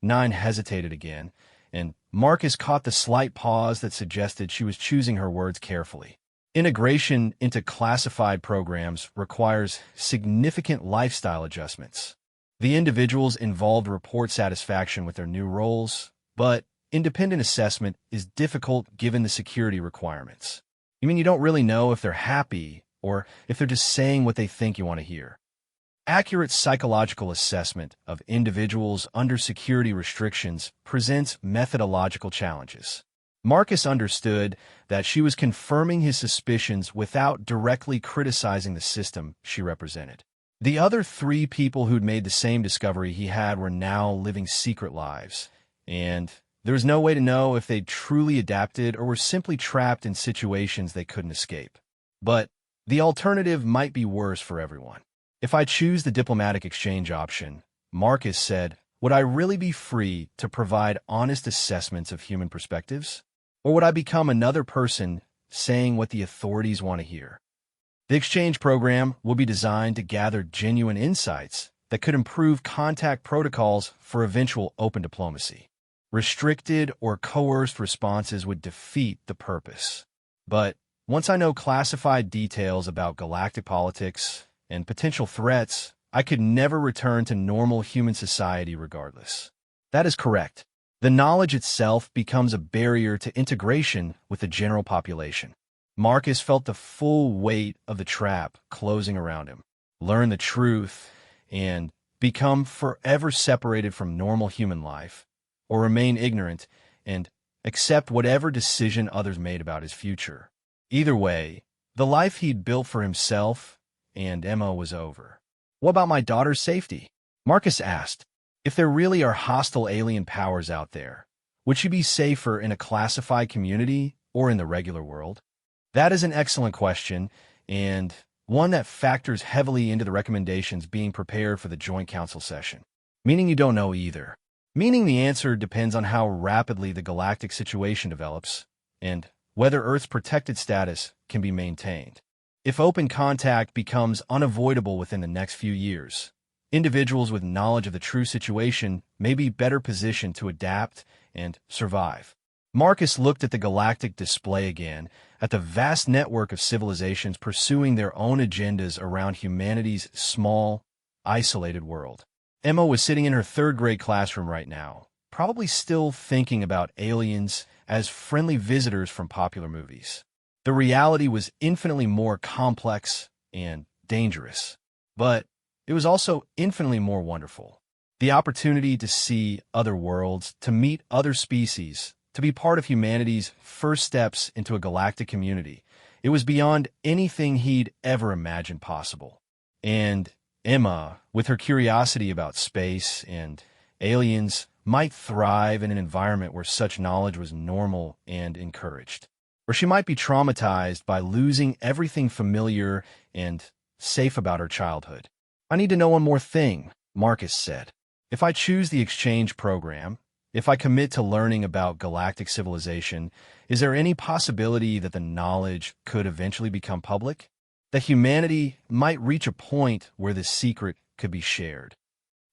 9 hesitated again, and Marcus caught the slight pause that suggested she was choosing her words carefully. Integration into classified programs requires significant lifestyle adjustments. The individuals involved report satisfaction with their new roles, but independent assessment is difficult given the security requirements. You mean you don't really know if they're happy or if they're just saying what they think you want to hear? Accurate psychological assessment of individuals under security restrictions presents methodological challenges. Marcus understood that she was confirming his suspicions without directly criticizing the system she represented. The other three people who'd made the same discovery he had were now living secret lives, and there was no way to know if they'd truly adapted or were simply trapped in situations they couldn't escape. But the alternative might be worse for everyone. If I choose the diplomatic exchange option, Marcus said, would I really be free to provide honest assessments of human perspectives? Or would I become another person saying what the authorities want to hear? The exchange program will be designed to gather genuine insights that could improve contact protocols for eventual open diplomacy. Restricted or coerced responses would defeat the purpose. But once I know classified details about galactic politics and potential threats, I could never return to normal human society regardless. That is correct. The knowledge itself becomes a barrier to integration with the general population. Marcus felt the full weight of the trap closing around him. Learn the truth and become forever separated from normal human life, or remain ignorant and accept whatever decision others made about his future. Either way, the life he'd built for himself and Emma was over. What about my daughter's safety? Marcus asked. If there really are hostile alien powers out there, would she be safer in a classified community or in the regular world? That is an excellent question, and one that factors heavily into the recommendations being prepared for the Joint Council session. Meaning you don't know either. Meaning the answer depends on how rapidly the galactic situation develops, and whether Earth's protected status can be maintained. If open contact becomes unavoidable within the next few years, individuals with knowledge of the true situation may be better positioned to adapt and survive. Marcus looked at the galactic display again, at the vast network of civilizations pursuing their own agendas around humanity's small, isolated world. Emma was sitting in her third-grade classroom right now, probably still thinking about aliens as friendly visitors from popular movies. The reality was infinitely more complex and dangerous, but it was also infinitely more wonderful. The opportunity to see other worlds, to meet other species, to be part of humanity's first steps into a galactic community. It was beyond anything he'd ever imagined possible. And Emma, with her curiosity about space and aliens, might thrive in an environment where such knowledge was normal and encouraged. Or she might be traumatized by losing everything familiar and safe about her childhood. I need to know one more thing, Marcus said. If I choose the exchange program, if I commit to learning about galactic civilization, is there any possibility that the knowledge could eventually become public? That humanity might reach a point where this secret could be shared?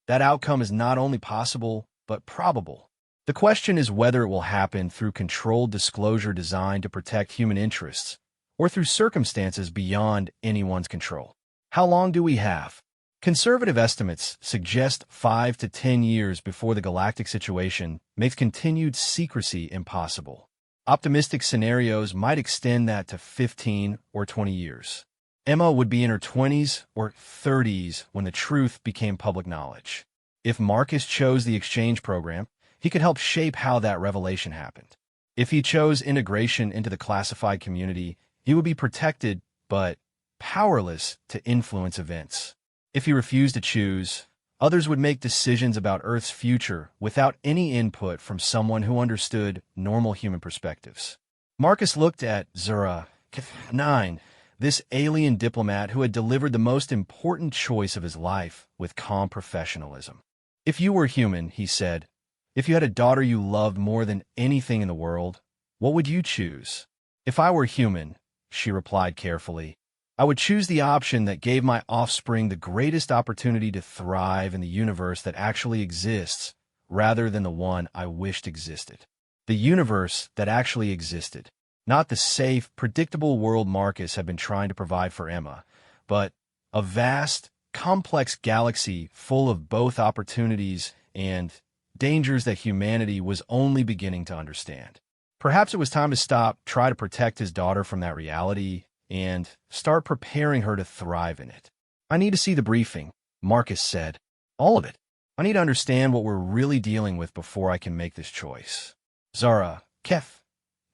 That outcome is not only possible, but probable. The question is whether it will happen through controlled disclosure designed to protect human interests, or through circumstances beyond anyone's control. How long do we have? Conservative estimates suggest 5 to 10 years before the galactic situation makes continued secrecy impossible. Optimistic scenarios might extend that to 15 or 20 years. Emma would be in her 20s or 30s when the truth became public knowledge. If Marcus chose the exchange program, he could help shape how that revelation happened. If he chose integration into the classified community, he would be protected but powerless to influence events. If he refused to choose, others would make decisions about Earth's future without any input from someone who understood normal human perspectives. Marcus looked at Zura 9, this alien diplomat who had delivered the most important choice of his life with calm professionalism. "If you were human," he said, "if you had a daughter you loved more than anything in the world, what would you choose?" "If I were human," she replied carefully, "I would choose the option that gave my offspring the greatest opportunity to thrive in the universe that actually exists, rather than the one I wished existed." The universe that actually existed. Not the safe, predictable world Marcus had been trying to provide for Emma, but a vast, complex galaxy full of both opportunities and dangers that humanity was only beginning to understand. Perhaps it was time to stop, try to protect his daughter from that reality, and start preparing her to thrive in it. "I need to see the briefing," Marcus said. "All of it. I need to understand what we're really dealing with before I can make this choice." Zara, Kef,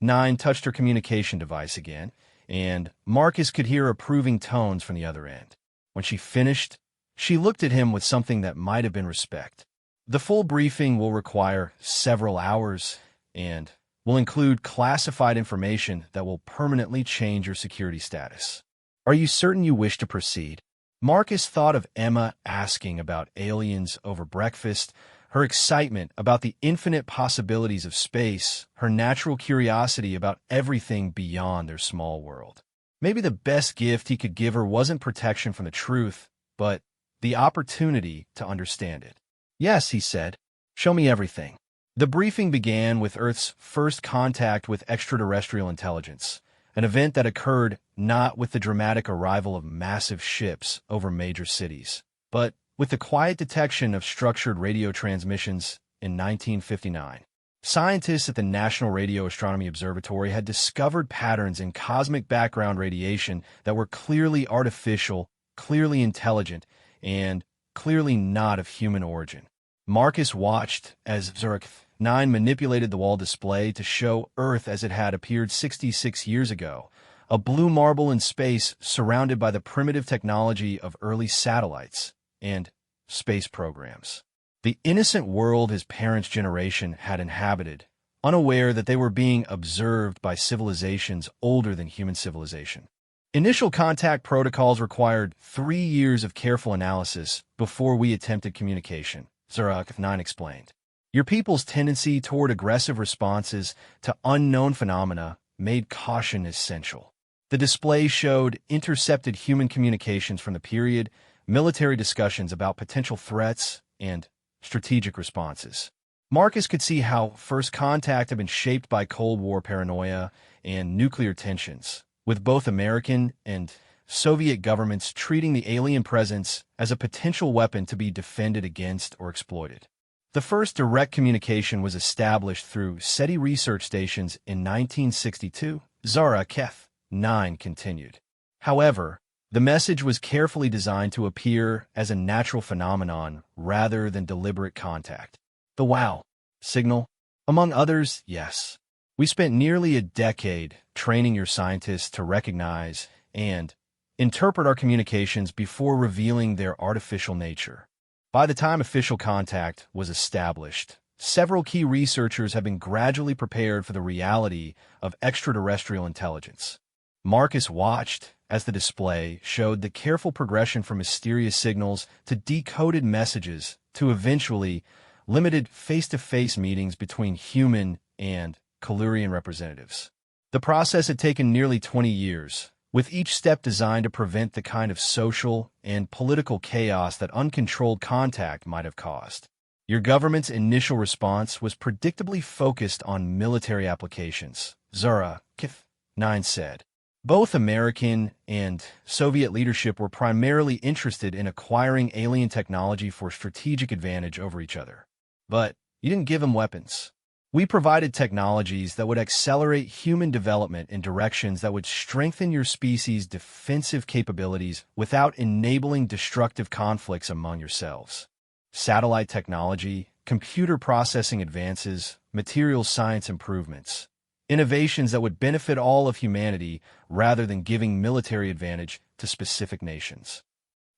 9 touched her communication device again, and Marcus could hear approving tones from the other end. When she finished, she looked at him with something that might have been respect. "The full briefing will require several hours and will include classified information that will permanently change your security status. Are you certain you wish to proceed?" Marcus thought of Emma asking about aliens over breakfast, her excitement about the infinite possibilities of space, her natural curiosity about everything beyond their small world. Maybe the best gift he could give her wasn't protection from the truth, but the opportunity to understand it. "Yes," he said. "Show me everything." The briefing began with Earth's first contact with extraterrestrial intelligence, an event that occurred not with the dramatic arrival of massive ships over major cities, but with the quiet detection of structured radio transmissions in 1959. Scientists at the National Radio Astronomy Observatory had discovered patterns in cosmic background radiation that were clearly artificial, clearly intelligent, and clearly not of human origin. Marcus watched as Zurich 9 manipulated the wall display to show Earth as it had appeared 66 years ago, a blue marble in space surrounded by the primitive technology of early satellites and space programs. The innocent world his parents' generation had inhabited, unaware that they were being observed by civilizations older than human civilization. Initial contact protocols required 3 years of careful analysis before we attempted communication, Zurich 9 explained. Your people's tendency toward aggressive responses to unknown phenomena made caution essential. The display showed intercepted human communications from the period, military discussions about potential threats, and strategic responses. Marcus could see how first contact had been shaped by Cold War paranoia and nuclear tensions, with both American and Soviet governments treating the alien presence as a potential weapon to be defended against or exploited. The first direct communication was established through SETI research stations in 1962, Zara Kef 9 continued. However, the message was carefully designed to appear as a natural phenomenon rather than deliberate contact. The wow signal, among others, yes. We spent nearly a decade training your scientists to recognize and interpret our communications before revealing their artificial nature. By the time official contact was established, several key researchers have been gradually prepared for the reality of extraterrestrial intelligence. Marcus watched as the display showed the careful progression from mysterious signals to decoded messages to eventually limited face-to-face meetings between human and Kalurian representatives. The process had taken nearly 20 years, with each step designed to prevent the kind of social and political chaos that uncontrolled contact might have caused. Your government's initial response was predictably focused on military applications, Zara Kif 9 said. Both American and Soviet leadership were primarily interested in acquiring alien technology for strategic advantage over each other. But you didn't give them weapons. We provided technologies that would accelerate human development in directions that would strengthen your species' defensive capabilities without enabling destructive conflicts among yourselves. Satellite technology, computer processing advances, materials science improvements. Innovations that would benefit all of humanity rather than giving military advantage to specific nations.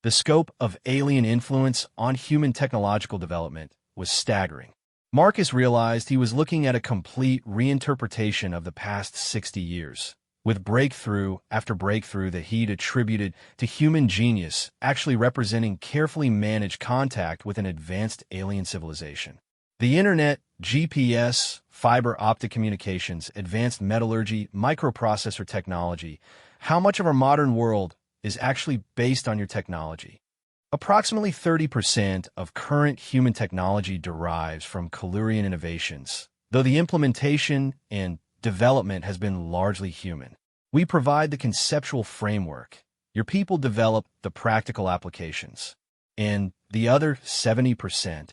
The scope of alien influence on human technological development was staggering. Marcus realized he was looking at a complete reinterpretation of the past 60 years, with breakthrough after breakthrough that he'd attributed to human genius actually representing carefully managed contact with an advanced alien civilization. The internet, GPS, fiber optic communications, advanced metallurgy, microprocessor technology, how much of our modern world is actually based on your technology? Approximately 30% of current human technology derives from Kalurian innovations, though the implementation and development has been largely human. We provide the conceptual framework. Your people develop the practical applications. And the other 70%,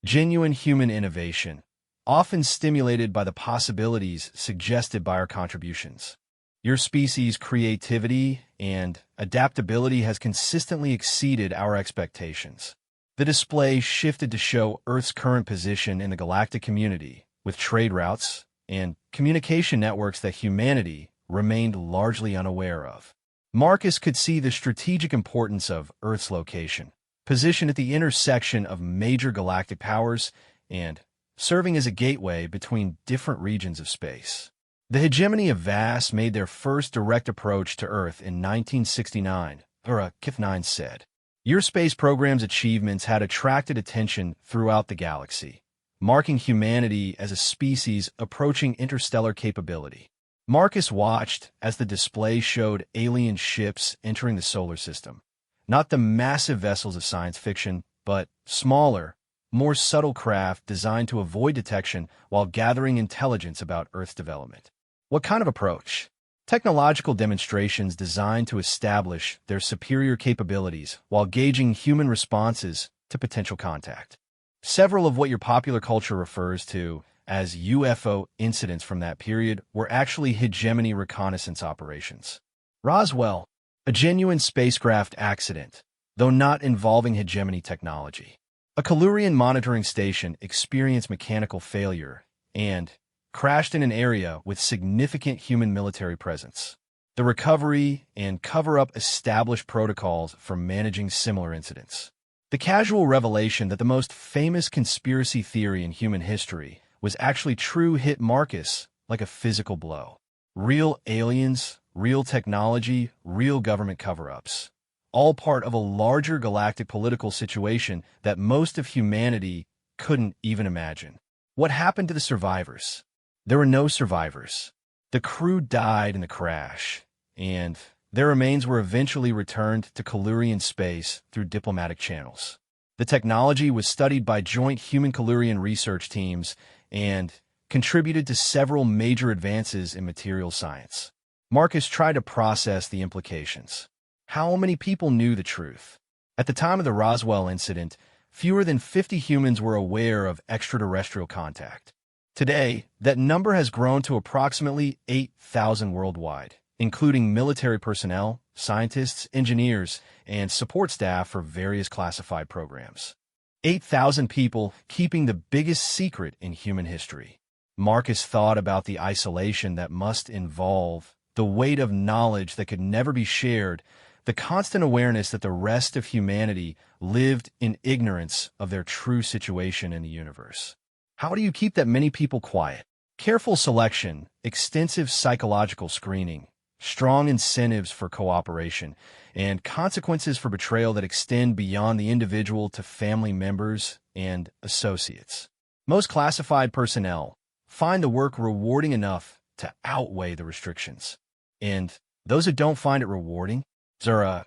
genuine human innovation, often stimulated by the possibilities suggested by our contributions. Your species' creativity and adaptability has consistently exceeded our expectations. The display shifted to show Earth's current position in the galactic community, with trade routes and communication networks that humanity remained largely unaware of. Marcus could see the strategic importance of Earth's location, positioned at the intersection of major galactic powers and serving as a gateway between different regions of space. The hegemony of VAS made their first direct approach to Earth in 1969, Kith9 said. Your space program's achievements had attracted attention throughout the galaxy, marking humanity as a species approaching interstellar capability. Marcus watched as the display showed alien ships entering the solar system. Not the massive vessels of science fiction, but smaller, more subtle craft designed to avoid detection while gathering intelligence about Earth's development. What kind of approach? Technological demonstrations designed to establish their superior capabilities while gauging human responses to potential contact. Several of what your popular culture refers to as UFO incidents from that period were actually hegemony reconnaissance operations. Roswell, a genuine spacecraft accident, though not involving hegemony technology. A Kalurian monitoring station experienced mechanical failure and crashed in an area with significant human military presence. The recovery and cover-up established protocols for managing similar incidents. The casual revelation that the most famous conspiracy theory in human history was actually true hit Marcus like a physical blow. Real aliens, real technology, real government cover-ups. All part of a larger galactic political situation that most of humanity couldn't even imagine. What happened to the survivors? There were no survivors. The crew died in the crash, and their remains were eventually returned to Kalurian space through diplomatic channels. The technology was studied by joint human-Kalurian research teams and contributed to several major advances in materials science. Marcus tried to process the implications. How many people knew the truth? At the time of the Roswell incident, fewer than 50 humans were aware of extraterrestrial contact. Today, that number has grown to approximately 8,000 worldwide, including military personnel, scientists, engineers, and support staff for various classified programs. 8,000 people keeping the biggest secret in human history. Marcus thought about the isolation that must involve, the weight of knowledge that could never be shared, the constant awareness that the rest of humanity lived in ignorance of their true situation in the universe. How do you keep that many people quiet? Careful selection, extensive psychological screening, strong incentives for cooperation, and consequences for betrayal that extend beyond the individual to family members and associates. Most classified personnel find the work rewarding enough to outweigh the restrictions. And those who don't find it rewarding, Zura,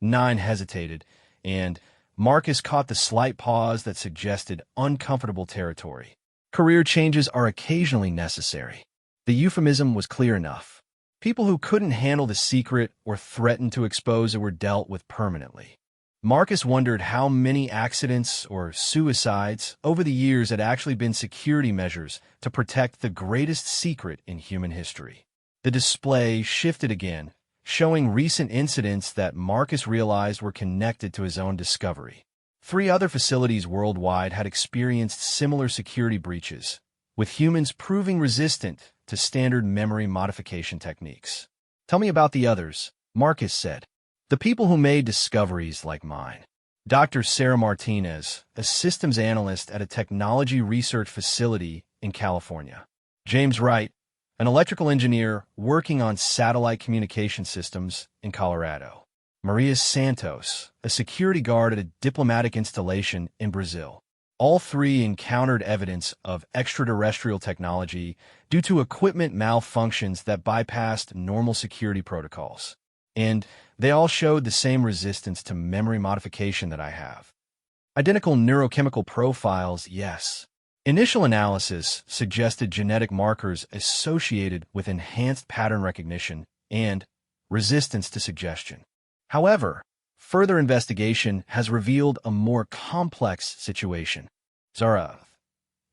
9 hesitated, and Marcus caught the slight pause that suggested uncomfortable territory. Career changes are occasionally necessary. The euphemism was clear enough. People who couldn't handle the secret or threatened to expose it were dealt with permanently. Marcus wondered how many accidents or suicides over the years had actually been security measures to protect the greatest secret in human history. The display shifted again, showing recent incidents that Marcus realized were connected to his own discovery. 3 other facilities worldwide had experienced similar security breaches, with humans proving resistant to standard memory modification techniques. Tell me about the others, Marcus said. The people who made discoveries like mine. Dr. Sarah Martinez, a systems analyst at a technology research facility in California. James Wright, an electrical engineer working on satellite communication systems in Colorado. Maria Santos, a security guard at a diplomatic installation in Brazil. All three encountered evidence of extraterrestrial technology due to equipment malfunctions that bypassed normal security protocols. And they all showed the same resistance to memory modification that I have. Identical neurochemical profiles, yes. Initial analysis suggested genetic markers associated with enhanced pattern recognition and resistance to suggestion. However, further investigation has revealed a more complex situation. Zara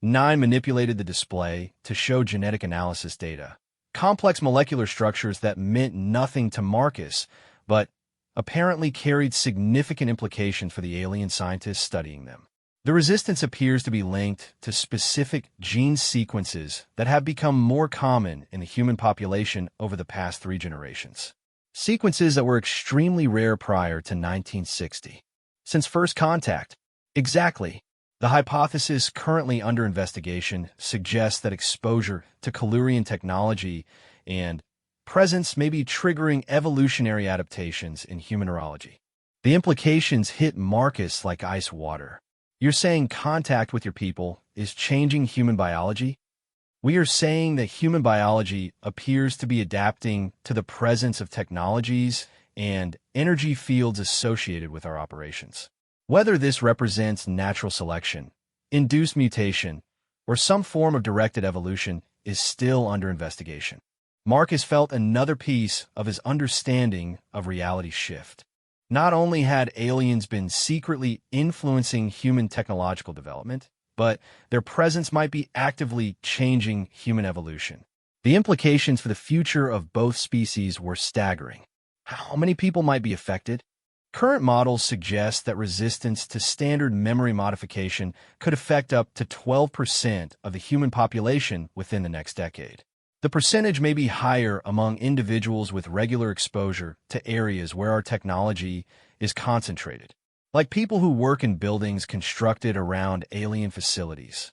9 manipulated the display to show genetic analysis data, complex molecular structures that meant nothing to Marcus, but apparently carried significant implications for the alien scientists studying them. The resistance appears to be linked to specific gene sequences that have become more common in the human population over the past 3 generations. Sequences that were extremely rare prior to 1960. Since first contact, exactly. The hypothesis currently under investigation suggests that exposure to Kalurian technology and presence may be triggering evolutionary adaptations in human neurology. The implications hit Marcus like ice water. You're saying contact with your people is changing human biology? We are saying that human biology appears to be adapting to the presence of technologies and energy fields associated with our operations. Whether this represents natural selection, induced mutation, or some form of directed evolution is still under investigation. Marcus felt another piece of his understanding of reality shift. Not only had aliens been secretly influencing human technological development, but their presence might be actively changing human evolution. The implications for the future of both species were staggering. How many people might be affected? Current models suggest that resistance to standard memory modification could affect up to 12% of the human population within the next decade. The percentage may be higher among individuals with regular exposure to areas where our technology is concentrated, like people who work in buildings constructed around alien facilities.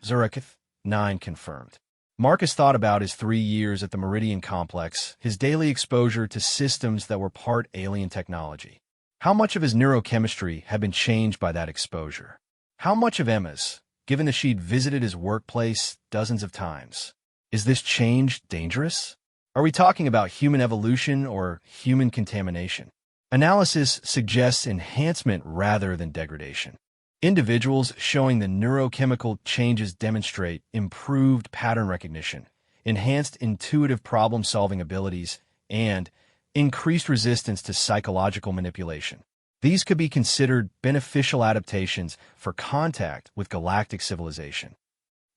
Zurich 9 confirmed. Marcus thought about his 3 years at the Meridian Complex, his daily exposure to systems that were part alien technology. How much of his neurochemistry had been changed by that exposure? How much of Emma's, given that she'd visited his workplace dozens of times? Is this change dangerous? Are we talking about human evolution or human contamination? Analysis suggests enhancement rather than degradation. Individuals showing the neurochemical changes demonstrate improved pattern recognition, enhanced intuitive problem-solving abilities, and increased resistance to psychological manipulation. These could be considered beneficial adaptations for contact with galactic civilization.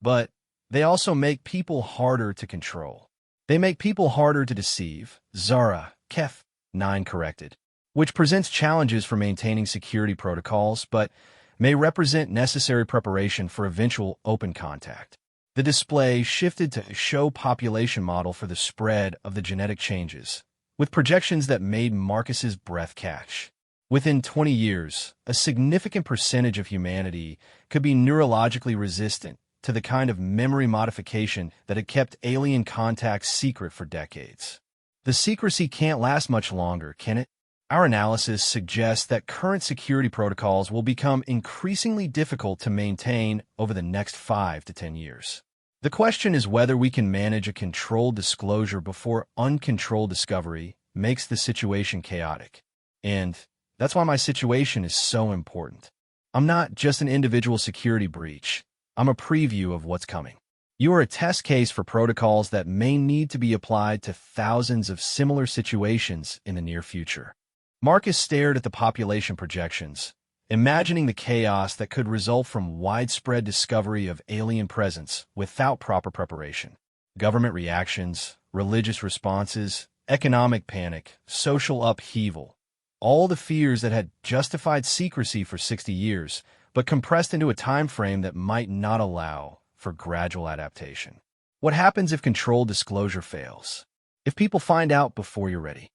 But they also make people harder to control. They make people harder to deceive, Zara 9 corrected, which presents challenges for maintaining security protocols, but may represent necessary preparation for eventual open contact. The display shifted to show population model for the spread of the genetic changes, with projections that made Marcus's breath catch. Within 20 years, a significant percentage of humanity could be neurologically resistant to the kind of memory modification that had kept alien contacts secret for decades. The secrecy can't last much longer, can it? Our analysis suggests that current security protocols will become increasingly difficult to maintain over the next 5 to 10 years. The question is whether we can manage a controlled disclosure before uncontrolled discovery makes the situation chaotic. And that's why my situation is so important. I'm not just an individual security breach. I'm a preview of what's coming. You are a test case for protocols that may need to be applied to thousands of similar situations in the near future. Marcus stared at the population projections, imagining the chaos that could result from widespread discovery of alien presence without proper preparation. Government reactions, religious responses, economic panic, social upheaval, all the fears that had justified secrecy for 60 years, but compressed into a time frame that might not allow for gradual adaptation. What happens if controlled disclosure fails? If people find out before you're ready?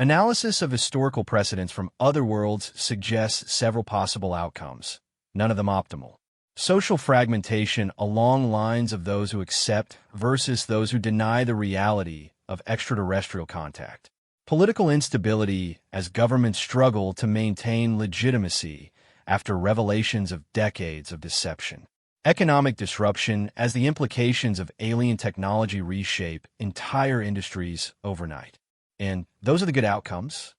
Analysis of historical precedents from other worlds suggests several possible outcomes, none of them optimal. social fragmentation along lines of those who accept versus those who deny the reality of extraterrestrial contact. Political instability as governments struggle to maintain legitimacy after revelations of decades of deception. Economic disruption as the implications of alien technology reshape entire industries overnight. And those are the good outcomes.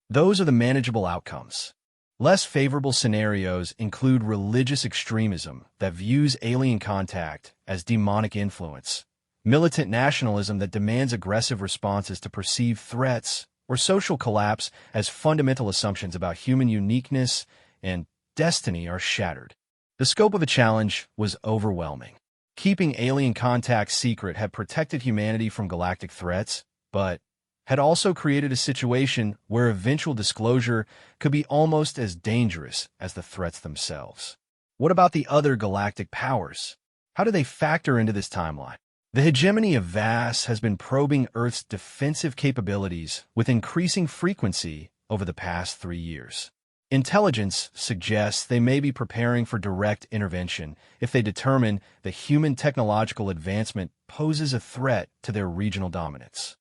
Those are the manageable outcomes. Less favorable scenarios include religious extremism that views alien contact as demonic influence, militant nationalism that demands aggressive responses to perceived threats, or social collapse as fundamental assumptions about human uniqueness and destiny are shattered. The scope of the challenge was overwhelming. Keeping alien contact secret had protected humanity from galactic threats, but had also created a situation where eventual disclosure could be almost as dangerous as the threats themselves. What about the other galactic powers? How do they factor into this timeline? The hegemony of VAS has been probing Earth's defensive capabilities with increasing frequency over the past 3 years. Intelligence suggests they may be preparing for direct intervention if they determine that human technological advancement poses a threat to their regional dominance.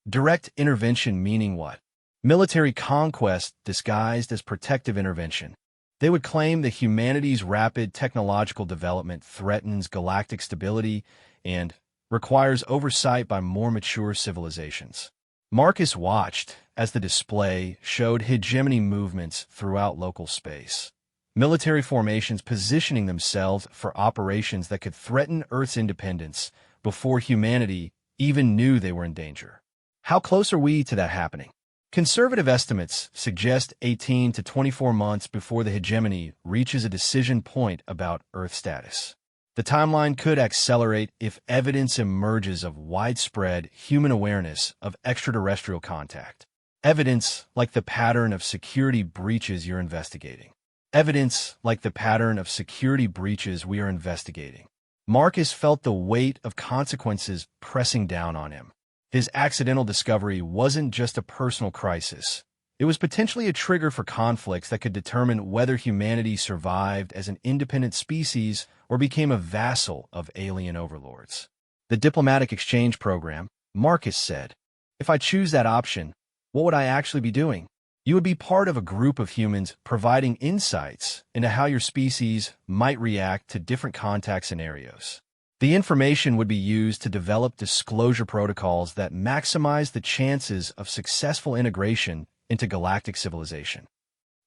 Direct intervention meaning what? Military conquest disguised as protective intervention. They would claim that humanity's rapid technological development threatens galactic stability and requires oversight by more mature civilizations. Marcus watched as the display showed hegemony movements throughout local space. Military formations positioning themselves for operations that could threaten Earth's independence before humanity even knew they were in danger. How close are we to that happening? Conservative estimates suggest 18 to 24 months before the hegemony reaches a decision point about Earth status. The timeline could accelerate if evidence emerges of widespread human awareness of extraterrestrial contact. Evidence like the pattern of security breaches you're investigating. Evidence like the pattern of security breaches we are investigating. Marcus felt the weight of consequences pressing down on him. His accidental discovery wasn't just a personal crisis. It was potentially a trigger for conflicts that could determine whether humanity survived as an independent species or became a vassal of alien overlords. The diplomatic exchange program, Marcus said, if I choose that option, what would I actually be doing? You would be part of a group of humans providing insights into how your species might react to different contact scenarios. The information would be used to develop disclosure protocols that maximize the chances of successful integration into galactic civilization.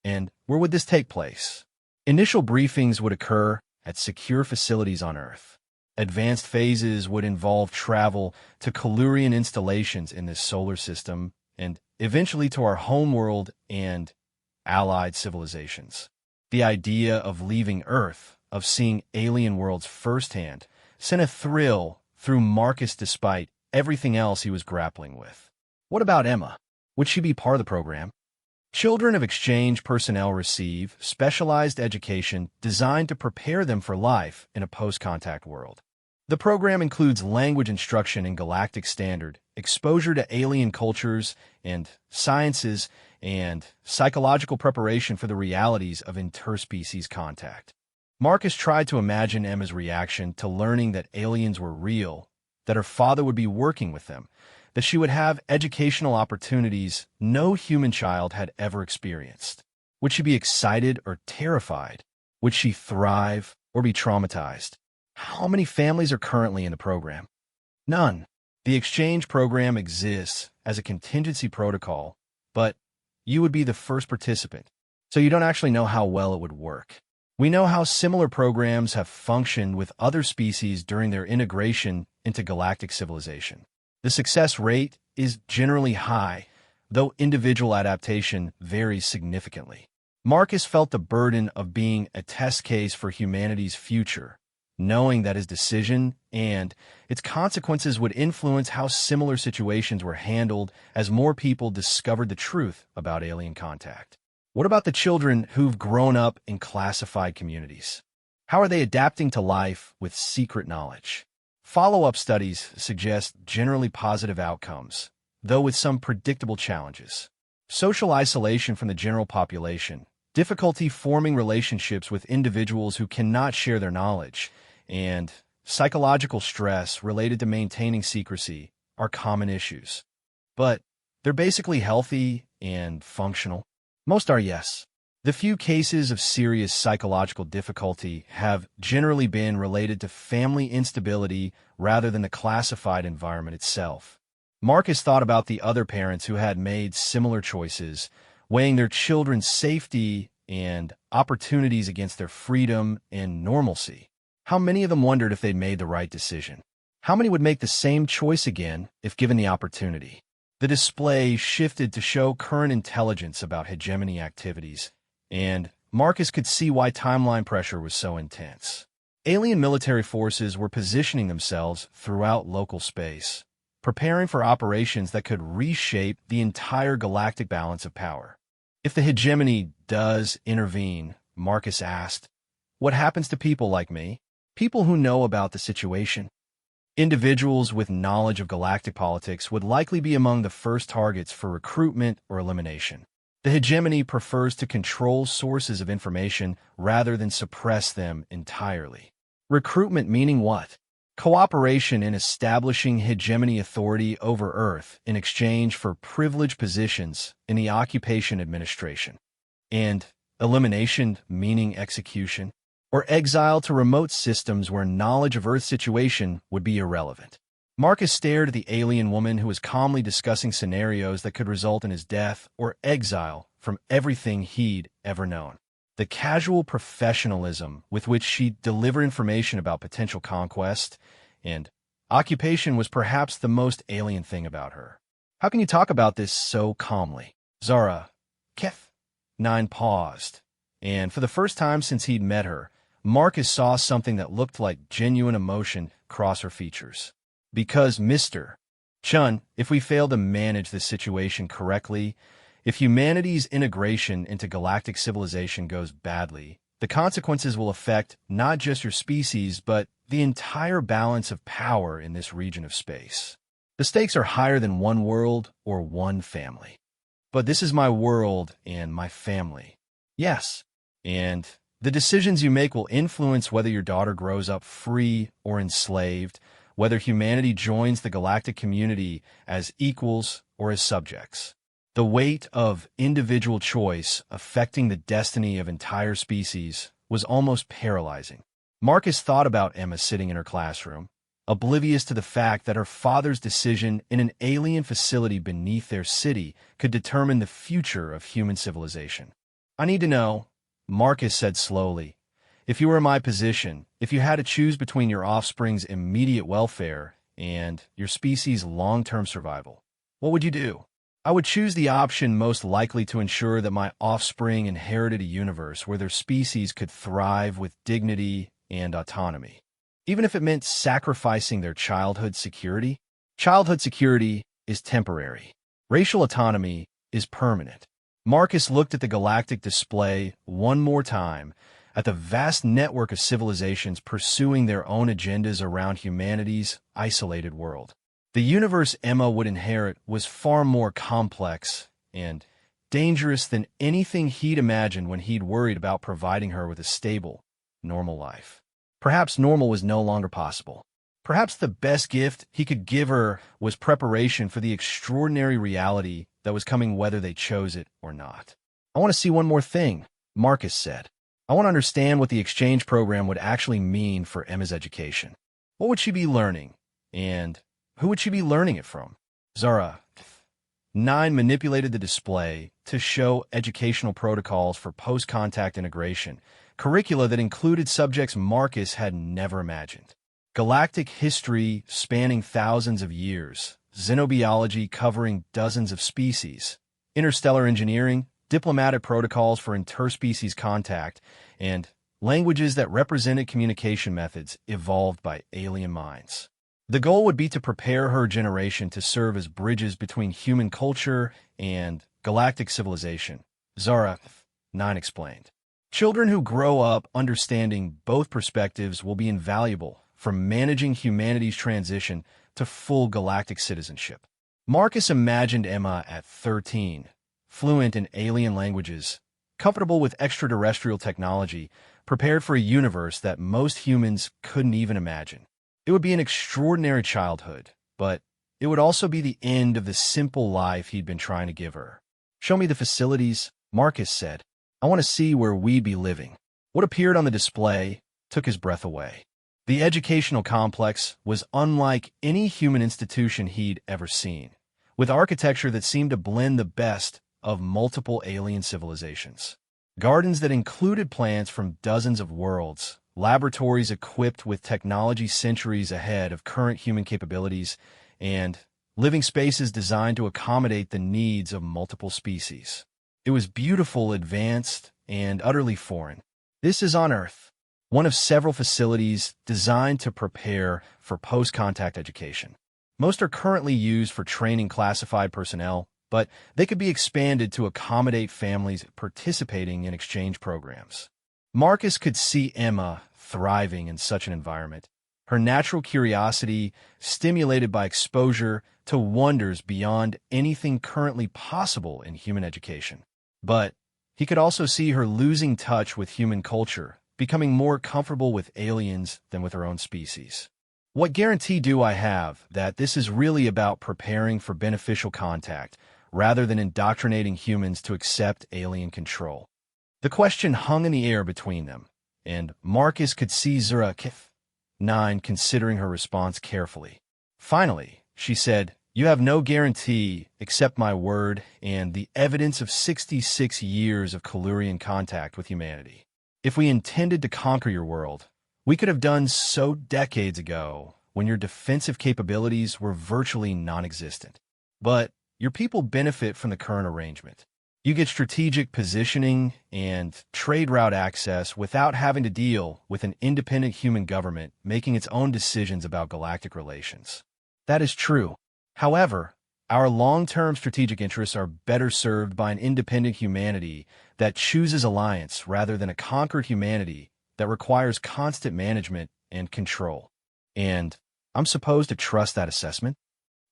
And where would this take place? Initial briefings would occur at secure facilities on Earth. Advanced phases would involve travel to Kalurian installations in this solar system and eventually to our homeworld and allied civilizations. The idea of leaving Earth, of seeing alien worlds firsthand, sent a thrill through Marcus despite everything else he was grappling with. What about Emma? Would she be part of the program? Children of exchange personnel receive specialized education designed to prepare them for life in a post-contact world. The program includes language instruction in galactic standard, exposure to alien cultures and sciences, and psychological preparation for the realities of interspecies contact. Marcus tried to imagine Emma's reaction to learning that aliens were real, that her father would be working with them, that she would have educational opportunities no human child had ever experienced. Would she be excited or terrified? Would she thrive or be traumatized? How many families are currently in the program? None. The exchange program exists as a contingency protocol, but you would be the first participant, so you don't actually know how well it would work. We know how similar programs have functioned with other species during their integration into galactic civilization. The success rate is generally high, though individual adaptation varies significantly. Marcus felt the burden of being a test case for humanity's future, knowing that his decision and its consequences would influence how similar situations were handled as more people discovered the truth about alien contact. What about the children who've grown up in classified communities? How are they adapting to life with secret knowledge? Follow-up studies suggest generally positive outcomes, though with some predictable challenges. Social isolation from the general population, difficulty forming relationships with individuals who cannot share their knowledge, and psychological stress related to maintaining secrecy are common issues. But they're basically healthy and functional. Most are, yes. The few cases of serious psychological difficulty have generally been related to family instability rather than the classified environment itself. Marcus thought about the other parents who had made similar choices, weighing their children's safety and opportunities against their freedom and normalcy. How many of them wondered if they'd made the right decision? How many would make the same choice again if given the opportunity? The display shifted to show current intelligence about hegemony activities, and Marcus could see why timeline pressure was so intense. Alien military forces were positioning themselves throughout local space, preparing for operations that could reshape the entire galactic balance of power. If the hegemony does intervene, Marcus asked, what happens to people like me? People who know about the situation? Individuals with knowledge of galactic politics would likely be among the first targets for recruitment or elimination. The hegemony prefers to control sources of information rather than suppress them entirely. Recruitment meaning what? Cooperation in establishing hegemony authority over Earth in exchange for privileged positions in the occupation administration. And elimination meaning execution, or exile to remote systems where knowledge of Earth's situation would be irrelevant. Marcus stared at the alien woman who was calmly discussing scenarios that could result in his death or exile from everything he'd ever known. The casual professionalism with which she delivered information about potential conquest and occupation was perhaps the most alien thing about her. How can you talk about this so calmly? Zara, Kef. Nine paused, and for the first time since he'd met her, Marcus saw something that looked like genuine emotion cross her features. Because, Mr. Chun, if we fail to manage this situation correctly, if humanity's integration into galactic civilization goes badly, the consequences will affect not just your species, but the entire balance of power in this region of space. The stakes are higher than one world or one family. But this is my world and my family. Yes, and the decisions you make will influence whether your daughter grows up free or enslaved, whether humanity joins the galactic community as equals or as subjects. The weight of individual choice affecting the destiny of entire species was almost paralyzing. Marcus thought about Emma sitting in her classroom, oblivious to the fact that her father's decision in an alien facility beneath their city could determine the future of human civilization. I need to know, Marcus said slowly, if you were in my position, if you had to choose between your offspring's immediate welfare and your species' long-term survival, what would you do? I would choose the option most likely to ensure that my offspring inherited a universe where their species could thrive with dignity and autonomy. Even if it meant sacrificing their childhood security. Childhood security is temporary. Racial autonomy is permanent. Marcus looked at the galactic display one more time, at the vast network of civilizations pursuing their own agendas around humanity's isolated world. The universe Emma would inherit was far more complex and dangerous than anything he'd imagined when he'd worried about providing her with a stable, normal life. Perhaps normal was no longer possible. Perhaps the best gift he could give her was preparation for the extraordinary reality that was coming whether they chose it or not. I want to see one more thing, Marcus said. I want to understand what the exchange program would actually mean for Emma's education. What would she be learning? And who would she be learning it from? Zara. 9 manipulated the display to show educational protocols for post-contact integration, curricula that included subjects Marcus had never imagined. Galactic history spanning thousands of years, xenobiology covering dozens of species, interstellar engineering, diplomatic protocols for interspecies contact, and languages that represented communication methods evolved by alien minds. The goal would be to prepare her generation to serve as bridges between human culture and galactic civilization, Zara 9 explained. Children who grow up understanding both perspectives will be invaluable for managing humanity's transition to full galactic citizenship. Marcus imagined Emma at 13, fluent in alien languages, comfortable with extraterrestrial technology, prepared for a universe that most humans couldn't even imagine. It would be an extraordinary childhood, but it would also be the end of the simple life he'd been trying to give her. "Show me the facilities," Marcus said. "I want to see where we'd be living." What appeared on the display took his breath away. The educational complex was unlike any human institution he'd ever seen, with architecture that seemed to blend the best of multiple alien civilizations. Gardens that included plants from dozens of worlds, laboratories equipped with technology centuries ahead of current human capabilities, and living spaces designed to accommodate the needs of multiple species. It was beautiful, advanced, and utterly foreign. This is on Earth, one of several facilities designed to prepare for post-contact education. Most are currently used for training classified personnel, but they could be expanded to accommodate families participating in exchange programs. Marcus could see Emma thriving in such an environment, her natural curiosity stimulated by exposure to wonders beyond anything currently possible in human education. But he could also see her losing touch with human culture, becoming more comfortable with aliens than with her own species. What guarantee do I have that this is really about preparing for beneficial contact, rather than indoctrinating humans to accept alien control? The question hung in the air between them, and Marcus could see Zura Kith 9 considering her response carefully. Finally, she said, "You have no guarantee except my word and the evidence of 66 years of Kalurian contact with humanity. If we intended to conquer your world, we could have done so decades ago when your defensive capabilities were virtually non-existent. But your people benefit from the current arrangement. You get strategic positioning and trade route access without having to deal with an independent human government making its own decisions about galactic relations." That is true. However, our long-term strategic interests are better served by an independent humanity that chooses alliance rather than a conquered humanity that requires constant management and control. And I'm supposed to trust that assessment?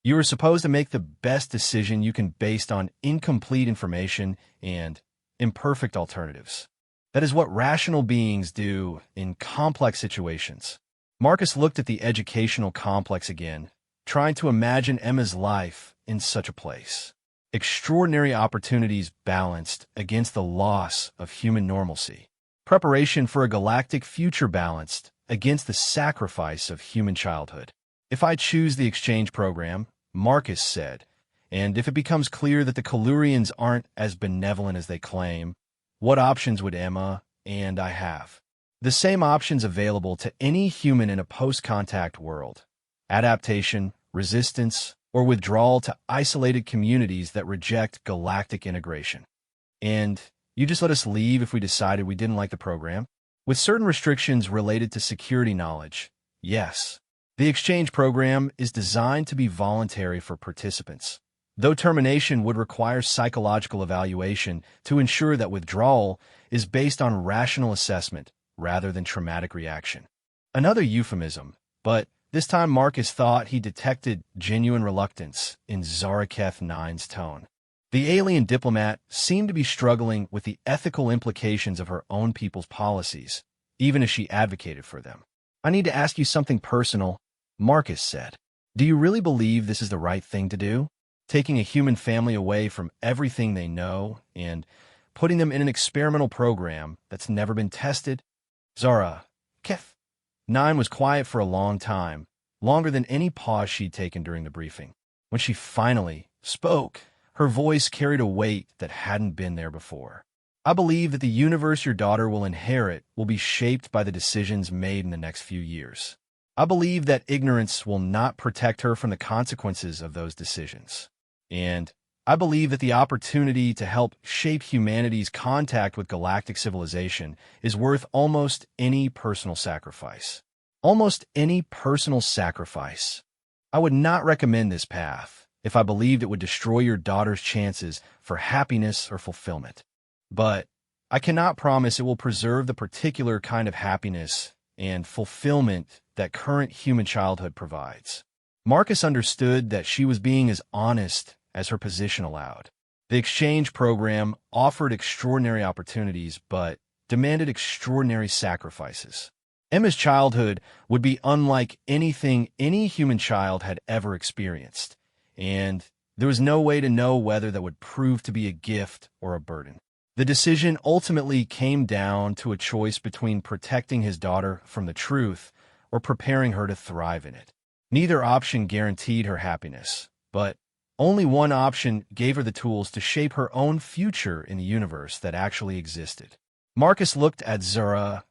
You are supposed to make the best decision you can based on incomplete information and imperfect alternatives. That is what rational beings do in complex situations. Marcus looked at the educational complex again, trying to imagine Emma's life in such a place. Extraordinary opportunities balanced against the loss of human normalcy. Preparation for a galactic future balanced against the sacrifice of human childhood. "If I choose the exchange program," Marcus said, "and if it becomes clear that the Kalurians aren't as benevolent as they claim, what options would Emma and I have?" "The same options available to any human in a post-contact world: adaptation, resistance, or withdrawal to isolated communities that reject galactic integration. And you just let us leave if we decided we didn't like the program? With certain restrictions related to security knowledge, yes. The exchange program is designed to be voluntary for participants, though termination would require psychological evaluation to ensure that withdrawal is based on rational assessment rather than traumatic reaction." Another euphemism, but this time Marcus thought he detected genuine reluctance in Zaraketh 9's tone. The alien diplomat seemed to be struggling with the ethical implications of her own people's policies, even as she advocated for them. "I need to ask you something personal," Marcus said. "Do you really believe this is the right thing to do? Taking a human family away from everything they know and putting them in an experimental program that's never been tested?" Zara Keth 9 was quiet for a long time, longer than any pause she'd taken during the briefing. When she finally spoke, her voice carried a weight that hadn't been there before. "I believe that the universe your daughter will inherit will be shaped by the decisions made in the next few years. I believe that ignorance will not protect her from the consequences of those decisions. And I believe that the opportunity to help shape humanity's contact with galactic civilization is worth almost any personal sacrifice." Almost any personal sacrifice. "I would not recommend this path if I believed it would destroy your daughter's chances for happiness or fulfillment. But I cannot promise it will preserve the particular kind of happiness and fulfillment that current human childhood provides." Marcus understood that she was being as honest as her position allowed. The exchange program offered extraordinary opportunities, but demanded extraordinary sacrifices. Emma's childhood would be unlike anything any human child had ever experienced, and there was no way to know whether that would prove to be a gift or a burden. The decision ultimately came down to a choice between protecting his daughter from the truth or preparing her to thrive in it. Neither option guaranteed her happiness, but only one option gave her the tools to shape her own future in the universe that actually existed. Marcus looked at Zura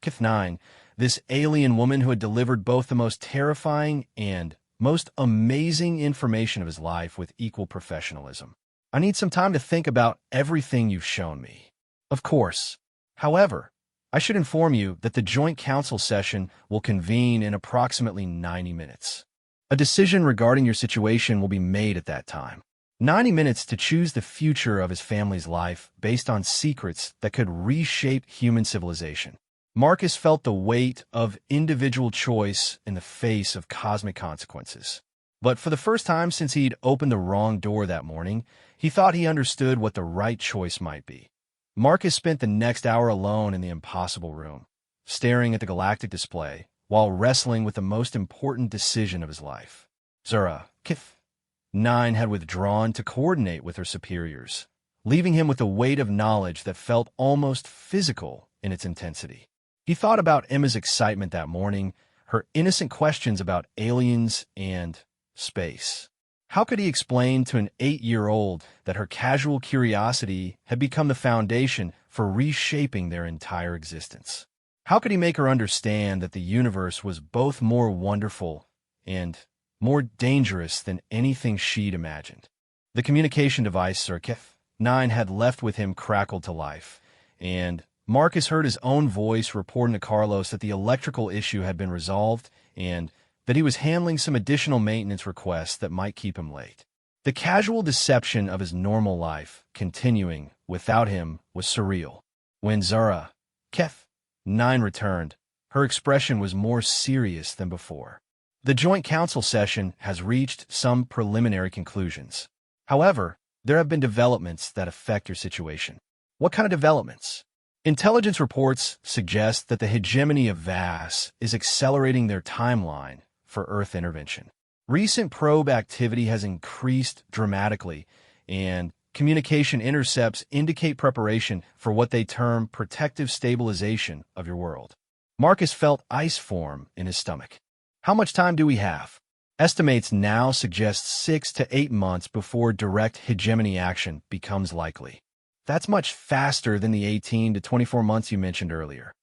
Kith9, this alien woman who had delivered both the most terrifying and most amazing information of his life with equal professionalism. I need some time to think about everything you've shown me. Of course. However, I should inform you that the joint council session will convene in approximately 90 minutes. A decision regarding your situation will be made at that time. 90 minutes to choose the future of his family's life based on secrets that could reshape human civilization. Marcus felt the weight of individual choice in the face of cosmic consequences. But for the first time since he'd opened the wrong door that morning, he thought he understood what the right choice might be. Marcus spent the next hour alone in the impossible room, staring at the galactic display, while wrestling with the most important decision of his life. Zura Kith9 had withdrawn to coordinate with her superiors, leaving him with a weight of knowledge that felt almost physical in its intensity. He thought about Emma's excitement that morning, her innocent questions about aliens and space. How could he explain to an 8-year-old that her casual curiosity had become the foundation for reshaping their entire existence? How could he make her understand that the universe was both more wonderful and more dangerous than anything she'd imagined? The communication device Kith9 had left with him crackled to life, and Marcus heard his own voice reporting to Carlos that the electrical issue had been resolved and that he was handling some additional maintenance requests that might keep him late. The casual deception of his normal life continuing without him was surreal. When Zura Kith9 returned, her expression was more serious than before. The joint council session has reached some preliminary conclusions. However, there have been developments that affect your situation. What kind of developments? Intelligence reports suggest that the hegemony of VAS is accelerating their timeline for Earth intervention. Recent probe activity has increased dramatically, and communication intercepts indicate preparation for what they term protective stabilization of your world. Marcus felt ice form in his stomach. How much time do we have? Estimates now suggest 6 to 8 months before direct hegemony action becomes likely. That's much faster than the 18 to 24 months you mentioned earlier.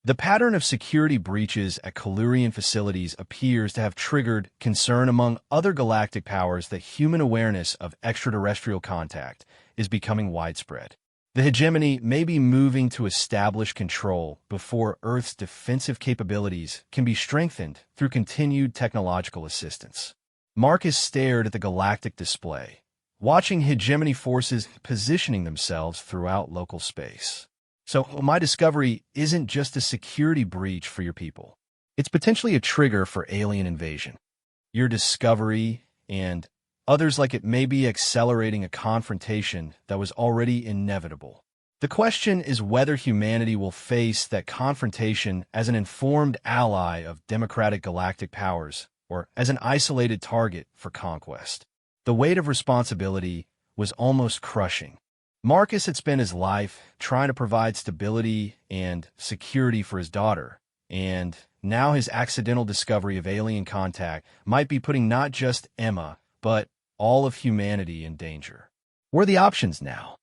The pattern of security breaches at Kalurian facilities appears to have triggered concern among other galactic powers that human awareness of extraterrestrial contact is becoming widespread. The hegemony may be moving to establish control before Earth's defensive capabilities can be strengthened through continued technological assistance. Marcus stared at the galactic display, watching hegemony forces positioning themselves throughout local space. So my discovery isn't just a security breach for your people. It's potentially a trigger for alien invasion. Your discovery and others like it may be accelerating a confrontation that was already inevitable. The question is whether humanity will face that confrontation as an informed ally of democratic galactic powers or as an isolated target for conquest. The weight of responsibility was almost crushing. Marcus had spent his life trying to provide stability and security for his daughter, and now his accidental discovery of alien contact might be putting not just Emma, but all of humanity in danger. What are the options now?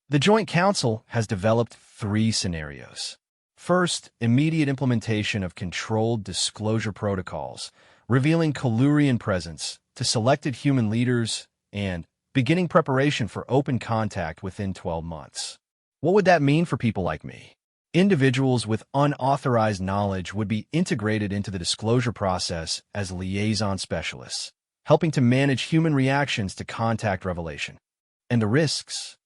The Joint Council has developed 3 scenarios. First, immediate implementation of controlled disclosure protocols, revealing Kalurian presence to selected human leaders and beginning preparation for open contact within 12 months. What would that mean for people like me? Individuals with unauthorized knowledge would be integrated into the disclosure process as liaison specialists, helping to manage human reactions to contact revelation. And the risks?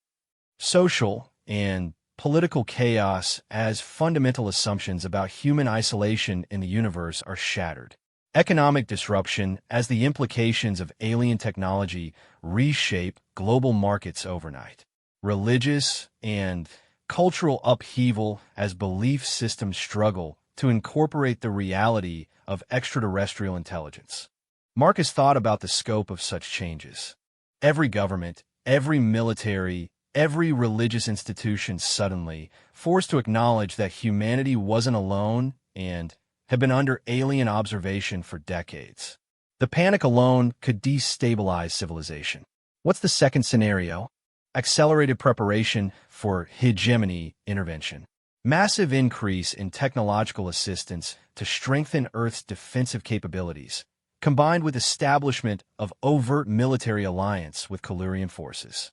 Social and political chaos as fundamental assumptions about human isolation in the universe are shattered. Economic disruption, as the implications of alien technology reshape global markets overnight. Religious and cultural upheaval, as belief systems struggle to incorporate the reality of extraterrestrial intelligence. Marcus thought about the scope of such changes. Every government, every military, every religious institution suddenly forced to acknowledge that humanity wasn't alone and had been under alien observation for decades. The panic alone could destabilize civilization. What's the second scenario? Accelerated preparation for hegemony intervention. Massive increase in technological assistance to strengthen Earth's defensive capabilities, combined with establishment of overt military alliance with Kalurian forces.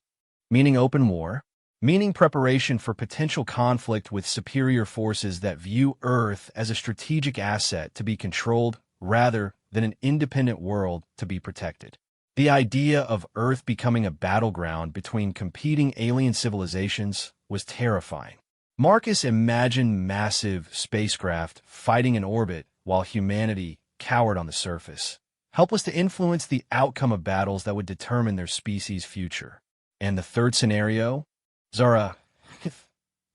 Meaning open war, meaning preparation for potential conflict with superior forces that view Earth as a strategic asset to be controlled rather than an independent world to be protected. The idea of Earth becoming a battleground between competing alien civilizations was terrifying. Marcus imagined massive spacecraft fighting in orbit while humanity cowered on the surface, helpless to influence the outcome of battles that would determine their species' future. And the third scenario? Zara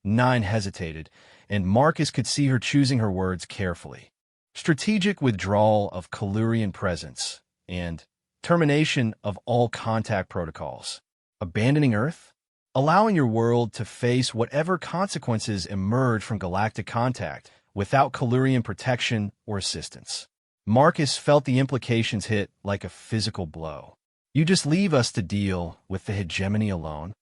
9 hesitated, and Marcus could see her choosing her words carefully. Strategic withdrawal of Kalurian presence and termination of all contact protocols. Abandoning Earth? Allowing your world to face whatever consequences emerge from galactic contact without Kalurian protection or assistance. Marcus felt the implications hit like a physical blow. You just leave us to deal with the hegemony alone?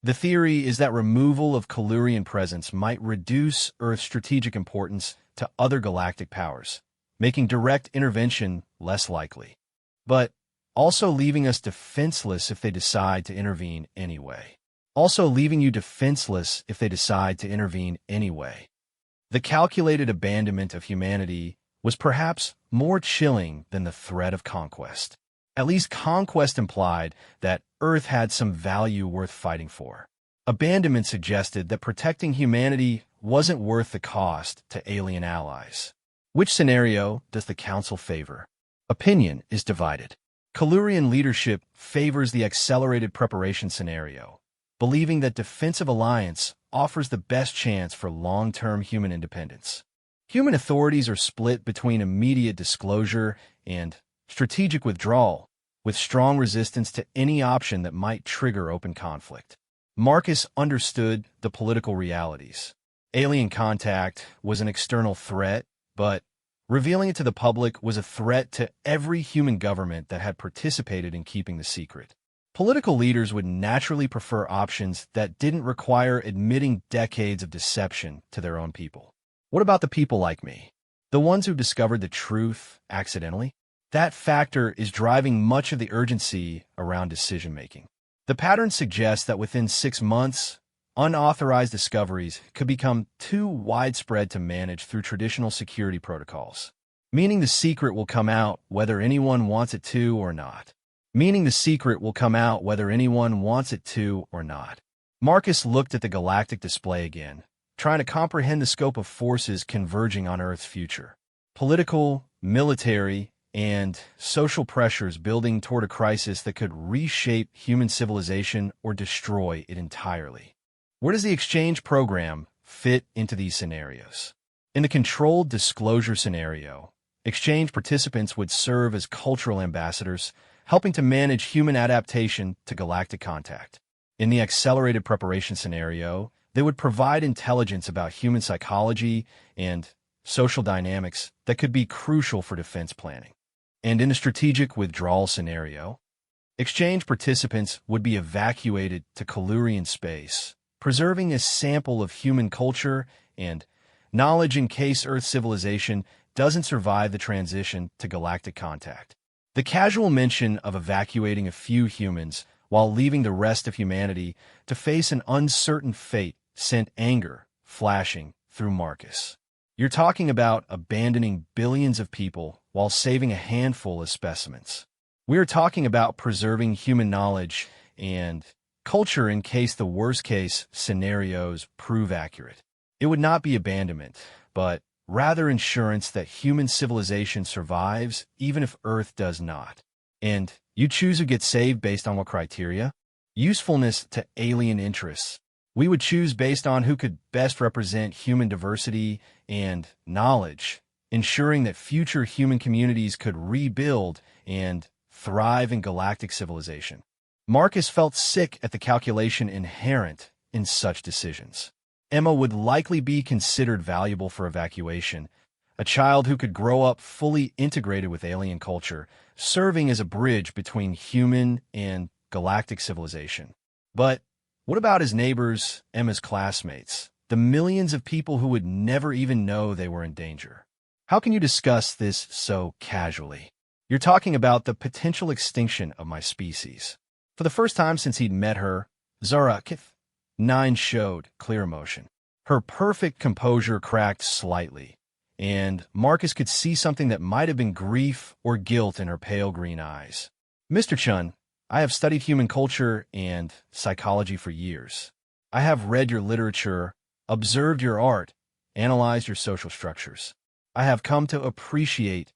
The theory is that removal of Kalurian presence might reduce Earth's strategic importance to other galactic powers, making direct intervention less likely, but also leaving us defenseless if they decide to intervene anyway. The calculated abandonment of humanity was perhaps more chilling than the threat of conquest. At least conquest implied that Earth had some value worth fighting for. Abandonment suggested that protecting humanity wasn't worth the cost to alien allies. Which scenario does the Council favor? Opinion is divided. Kalurian leadership favors the accelerated preparation scenario, believing that defensive alliance offers the best chance for long-term human independence. Human authorities are split between immediate disclosure and strategic withdrawal, with strong resistance to any option that might trigger open conflict. Marcus understood the political realities. Alien contact was an external threat, but revealing it to the public was a threat to every human government that had participated in keeping the secret. Political leaders would naturally prefer options that didn't require admitting decades of deception to their own people. What about the people like me? The ones who discovered the truth accidentally? That factor is driving much of the urgency around decision-making. The pattern suggests that within 6 months, unauthorized discoveries could become too widespread to manage through traditional security protocols, meaning the secret will come out whether anyone wants it to or not. Marcus looked at the galactic display again, trying to comprehend the scope of forces converging on Earth's future. Political, military, and social pressures building toward a crisis that could reshape human civilization or destroy it entirely. Where does the exchange program fit into these scenarios? In the controlled disclosure scenario, exchange participants would serve as cultural ambassadors, helping to manage human adaptation to galactic contact. In the accelerated preparation scenario, they would provide intelligence about human psychology and social dynamics that could be crucial for defense planning. And in a strategic withdrawal scenario, exchange participants would be evacuated to Kalurian space, preserving a sample of human culture and knowledge in case Earth civilization doesn't survive the transition to galactic contact. The casual mention of evacuating a few humans while leaving the rest of humanity to face an uncertain fate sent anger flashing through Marcus. You're talking about abandoning billions of people while saving a handful of specimens. We're talking about preserving human knowledge and culture in case the worst-case scenarios prove accurate. It would not be abandonment, but rather assurance that human civilization survives even if Earth does not. And you choose who gets saved based on what criteria? Usefulness to alien interests. We would choose based on who could best represent human diversity and knowledge, ensuring that future human communities could rebuild and thrive in galactic civilization. Marcus felt sick at the calculation inherent in such decisions. Emma would likely be considered valuable for evacuation, a child who could grow up fully integrated with alien culture, serving as a bridge between human and galactic civilization. But what about his neighbors, Emma's classmates, the millions of people who would never even know they were in danger? How can you discuss this so casually? You're talking about the potential extinction of my species. For the first time since he'd met her, Zara 9 showed clear emotion. Her perfect composure cracked slightly, and Marcus could see something that might have been grief or guilt in her pale green eyes. Mr. Chun, I have studied human culture and psychology for years. I have read your literature, observed your art, analyzed your social structures. I have come to appreciate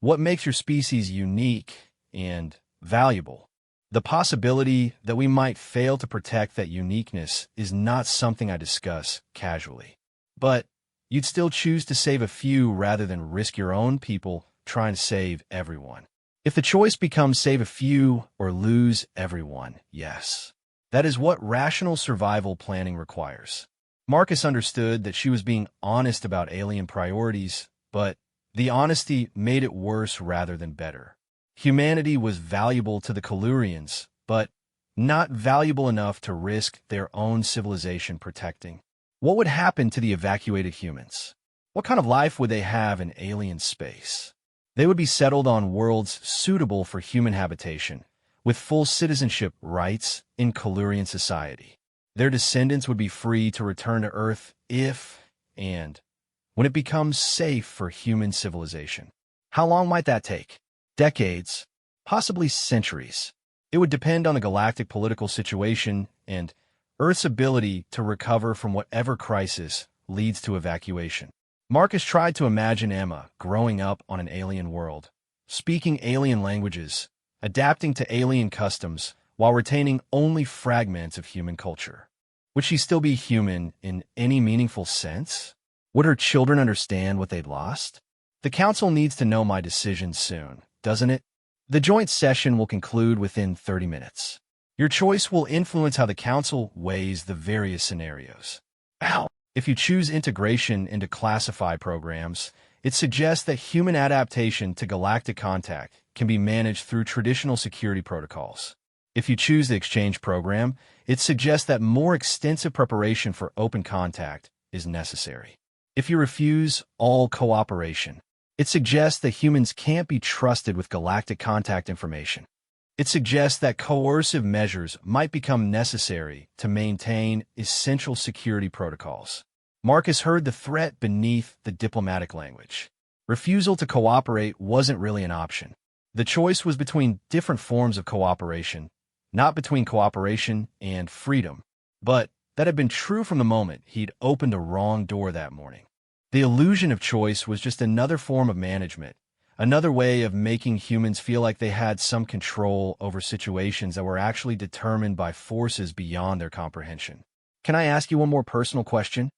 what makes your species unique and valuable. The possibility that we might fail to protect that uniqueness is not something I discuss casually. But you'd still choose to save a few rather than risk your own people trying to save everyone. If the choice becomes save a few or lose everyone, yes. That is what rational survival planning requires. Marcus understood that she was being honest about alien priorities, but the honesty made it worse rather than better. Humanity was valuable to the Kalurians, but not valuable enough to risk their own civilization protecting. What would happen to the evacuated humans? What kind of life would they have in alien space? They would be settled on worlds suitable for human habitation, with full citizenship rights in Kalurian society. Their descendants would be free to return to Earth if and when it becomes safe for human civilization. How long might that take? Decades, possibly centuries. It would depend on the galactic political situation and Earth's ability to recover from whatever crisis leads to evacuation. Marcus tried to imagine Emma growing up on an alien world, speaking alien languages, adapting to alien customs, while retaining only fragments of human culture. Would she still be human in any meaningful sense? Would her children understand what they'd lost? The council needs to know my decision soon, doesn't it? The joint session will conclude within 30 minutes. Your choice will influence how the council weighs the various scenarios. Ow! If you choose integration into classified programs, it suggests that human adaptation to galactic contact can be managed through traditional security protocols. If you choose the exchange program, it suggests that more extensive preparation for open contact is necessary. If you refuse all cooperation, it suggests that humans can't be trusted with galactic contact information. It suggests that coercive measures might become necessary to maintain essential security protocols. Marcus heard the threat beneath the diplomatic language. Refusal to cooperate wasn't really an option. The choice was between different forms of cooperation, not between cooperation and freedom. But that had been true from the moment he'd opened a wrong door that morning. The illusion of choice was just another form of management, another way of making humans feel like they had some control over situations that were actually determined by forces beyond their comprehension. Can I ask you one more personal question?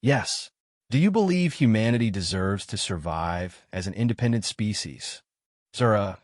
Yes. Do you believe humanity deserves to survive as an independent species? Zara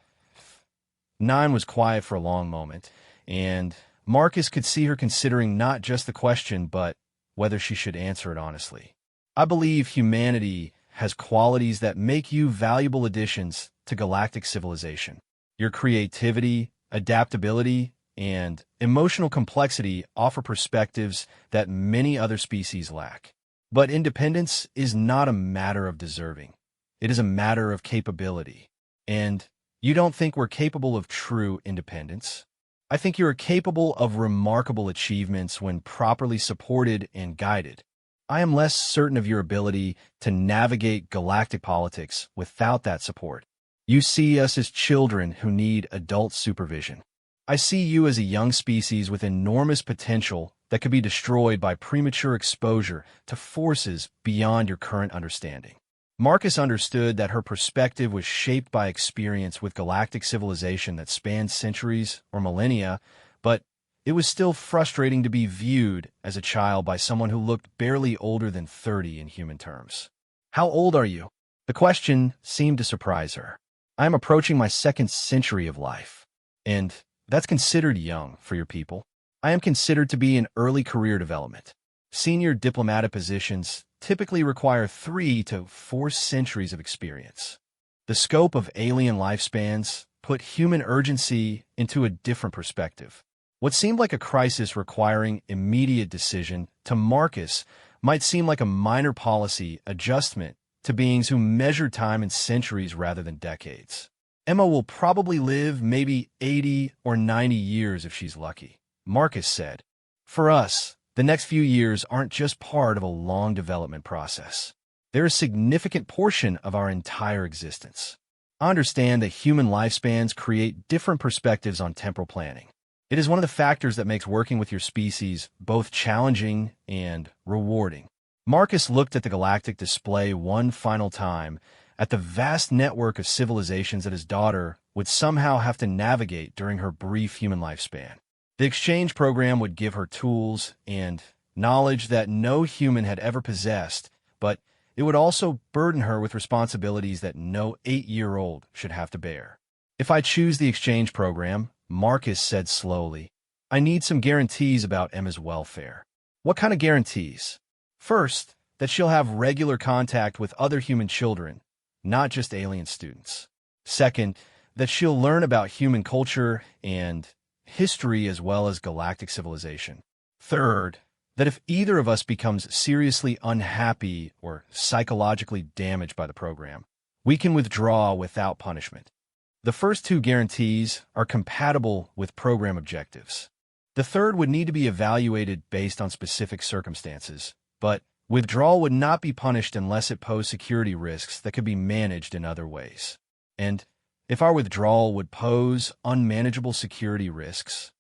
9 was quiet for a long moment, and Marcus could see her considering not just the question, but whether she should answer it honestly. I believe humanity has qualities that make you valuable additions to galactic civilization. Your creativity, adaptability, and emotional complexity offer perspectives that many other species lack. But independence is not a matter of deserving. It is a matter of capability. And you don't think we're capable of true independence? I think you're capable of remarkable achievements when properly supported and guided. I am less certain of your ability to navigate galactic politics without that support. You see us as children who need adult supervision. I see you as a young species with enormous potential that could be destroyed by premature exposure to forces beyond your current understanding. Marcus understood that her perspective was shaped by experience with galactic civilization that spanned centuries or millennia, but it was still frustrating to be viewed as a child by someone who looked barely older than 30 in human terms. "How old are you?" The question seemed to surprise her. "I am approaching my second century of life, and that's considered young for your people. I am considered to be in early career development. Senior diplomatic positions typically require 3 to 4 centuries of experience." The scope of alien lifespans put human urgency into a different perspective. What seemed like a crisis requiring immediate decision to Marcus might seem like a minor policy adjustment to beings who measure time in centuries rather than decades. "Emma will probably live maybe 80 or 90 years if she's lucky," Marcus said. "For us, the next few years aren't just part of a long development process. They're a significant portion of our entire existence. I understand that human lifespans create different perspectives on temporal planning. It is one of the factors that makes working with your species both challenging and rewarding." Marcus looked at the galactic display one final time, at the vast network of civilizations that his daughter would somehow have to navigate during her brief human lifespan. The exchange program would give her tools and knowledge that no human had ever possessed, but it would also burden her with responsibilities that no 8-year-old should have to bear. "If I choose the exchange program," Marcus said slowly, "I need some guarantees about Emma's welfare." "What kind of guarantees?" "First, that she'll have regular contact with other human children, not just alien students. Second, that she'll learn about human culture and history as well as galactic civilization. Third, that if either of us becomes seriously unhappy or psychologically damaged by the program, we can withdraw without punishment. The first 2 guarantees are compatible with program objectives. The third would need to be evaluated based on specific circumstances, but withdrawal would not be punished unless it posed security risks that could be managed in other ways. And if our withdrawal would pose unmanageable security risks,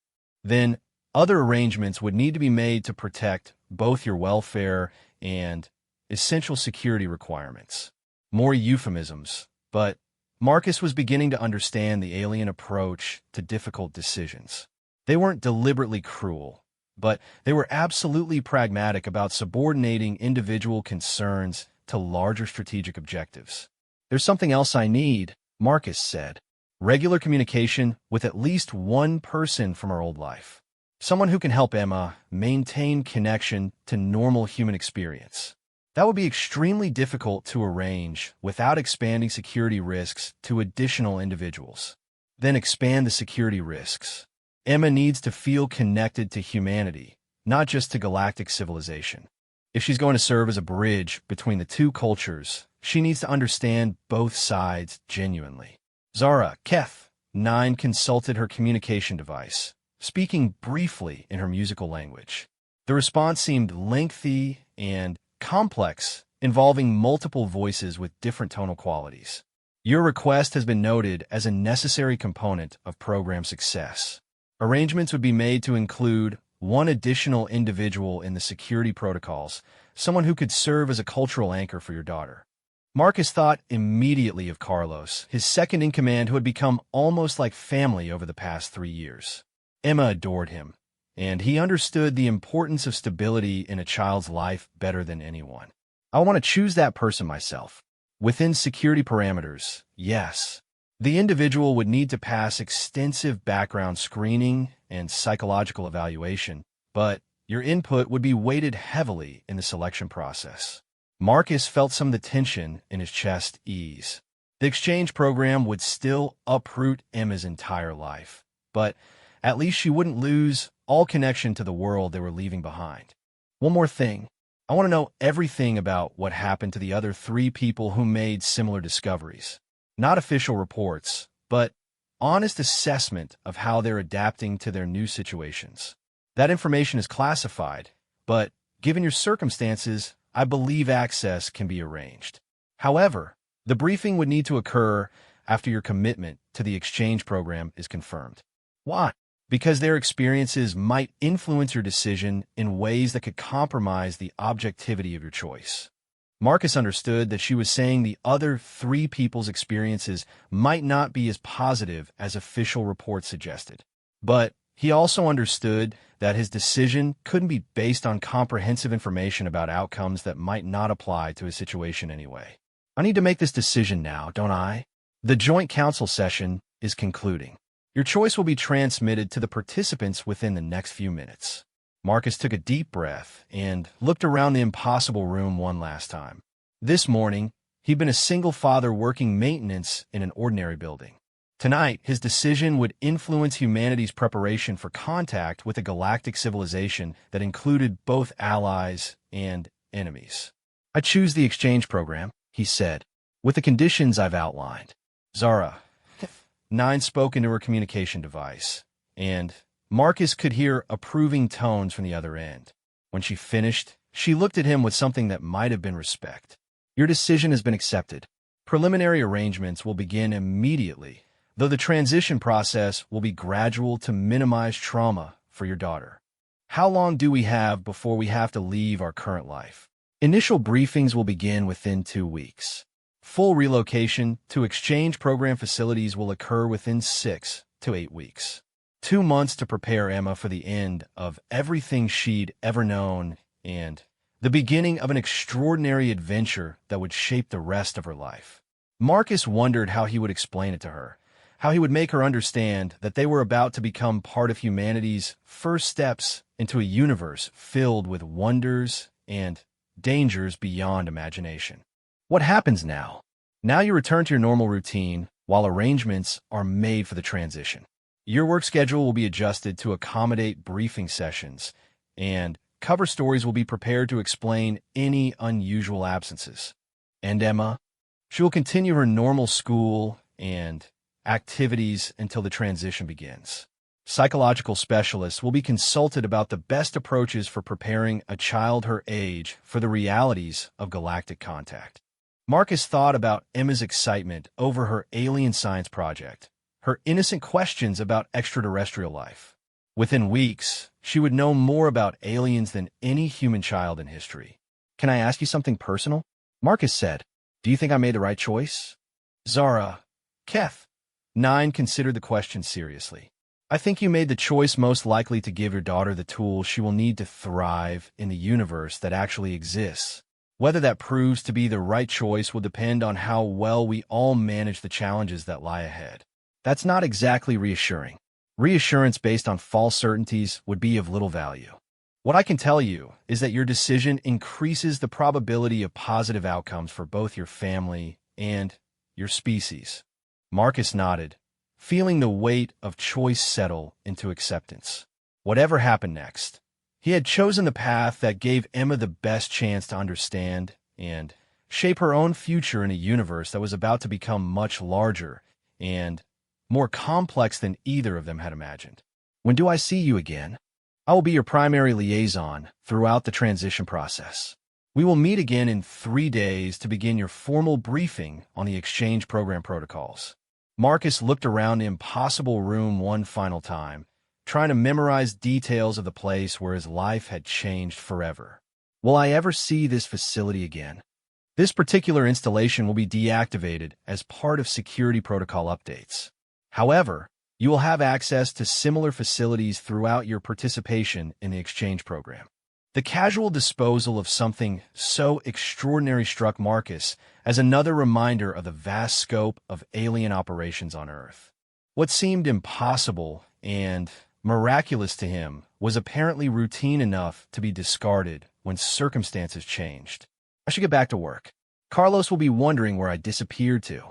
then other arrangements would need to be made to protect both your welfare and essential security requirements." More euphemisms, but Marcus was beginning to understand the alien approach to difficult decisions. They weren't deliberately cruel, but they were absolutely pragmatic about subordinating individual concerns to larger strategic objectives. "There's something else I need," Marcus said. "Regular communication with at least one person from our old life. Someone who can help Emma maintain connection to normal human experience. That would be extremely difficult to arrange without expanding security risks to additional individuals. Then expand the security risks. Emma needs to feel connected to humanity, not just to galactic civilization. If she's going to serve as a bridge between the 2 cultures, she needs to understand both sides genuinely." Zara, Keth, 9, consulted her communication device, speaking briefly in her musical language. The response seemed lengthy and complex, involving multiple voices with different tonal qualities. "Your request has been noted as a necessary component of program success. Arrangements would be made to include one additional individual in the security protocols, someone who could serve as a cultural anchor for your daughter." Marcus thought immediately of Carlos, his second-in-command who had become almost like family over the past 3 years. Emma adored him, and he understood the importance of stability in a child's life better than anyone. "I want to choose that person myself. Within security parameters, yes. The individual would need to pass extensive background screening and psychological evaluation, but your input would be weighted heavily in the selection process." Marcus felt some of the tension in his chest ease. The exchange program would still uproot Emma's entire life, but at least she wouldn't lose all connection to the world they were leaving behind. "One more thing. I want to know everything about what happened to the other 3 people who made similar discoveries. Not official reports, but honest assessment of how they're adapting to their new situations. That information is classified, but given your circumstances, I believe access can be arranged. However, the briefing would need to occur after your commitment to the exchange program is confirmed." "Why?" "Because their experiences might influence your decision in ways that could compromise the objectivity of your choice." Marcus understood that she was saying the other three people's experiences might not be as positive as official reports suggested. But he also understood that his decision couldn't be based on comprehensive information about outcomes that might not apply to his situation anyway. I need to make this decision now, don't I? The joint council session is concluding. Your choice will be transmitted to the participants within the next few minutes. Marcus took a deep breath and looked around the impossible room one last time. This morning, he'd been a single father working maintenance in an ordinary building. Tonight, his decision would influence humanity's preparation for contact with a galactic civilization that included both allies and enemies. I choose the exchange program, he said, with the conditions I've outlined. Zara, 9 spoke into her communication device, and Marcus could hear approving tones from the other end. When she finished, she looked at him with something that might have been respect. Your decision has been accepted. Preliminary arrangements will begin immediately, though the transition process will be gradual to minimize trauma for your daughter. How long do we have before we have to leave our current life? Initial briefings will begin within 2 weeks. Full relocation to exchange program facilities will occur within 6 to 8 weeks. 2 months to prepare Emma for the end of everything she'd ever known and the beginning of an extraordinary adventure that would shape the rest of her life. Marcus wondered how he would explain it to her, how he would make her understand that they were about to become part of humanity's first steps into a universe filled with wonders and dangers beyond imagination. What happens now? Now you return to your normal routine while arrangements are made for the transition. Your work schedule will be adjusted to accommodate briefing sessions, and cover stories will be prepared to explain any unusual absences. And Emma, she will continue her normal school and activities until the transition begins. Psychological specialists will be consulted about the best approaches for preparing a child her age for the realities of galactic contact. Marcus thought about Emma's excitement over her alien science project, her innocent questions about extraterrestrial life. Within weeks, she would know more about aliens than any human child in history. Can I ask you something personal? Marcus said, do you think I made the right choice? Zara, Keth, 9 considered the question seriously. I think you made the choice most likely to give your daughter the tools she will need to thrive in the universe that actually exists. Whether that proves to be the right choice will depend on how well we all manage the challenges that lie ahead. That's not exactly reassuring. Reassurance based on false certainties would be of little value. What I can tell you is that your decision increases the probability of positive outcomes for both your family and your species. Marcus nodded, feeling the weight of choice settle into acceptance. Whatever happened next, he had chosen the path that gave Emma the best chance to understand and shape her own future in a universe that was about to become much larger and more complex than either of them had imagined. When do I see you again? I will be your primary liaison throughout the transition process. We will meet again in 3 days to begin your formal briefing on the exchange program protocols. Marcus looked around the impossible room one final time, trying to memorize details of the place where his life had changed forever. Will I ever see this facility again? This particular installation will be deactivated as part of security protocol updates. However, you will have access to similar facilities throughout your participation in the exchange program. The casual disposal of something so extraordinary struck Marcus as another reminder of the vast scope of alien operations on Earth. What seemed impossible and miraculous to him was apparently routine enough to be discarded when circumstances changed. I should get back to work. Carlos will be wondering where I disappeared to.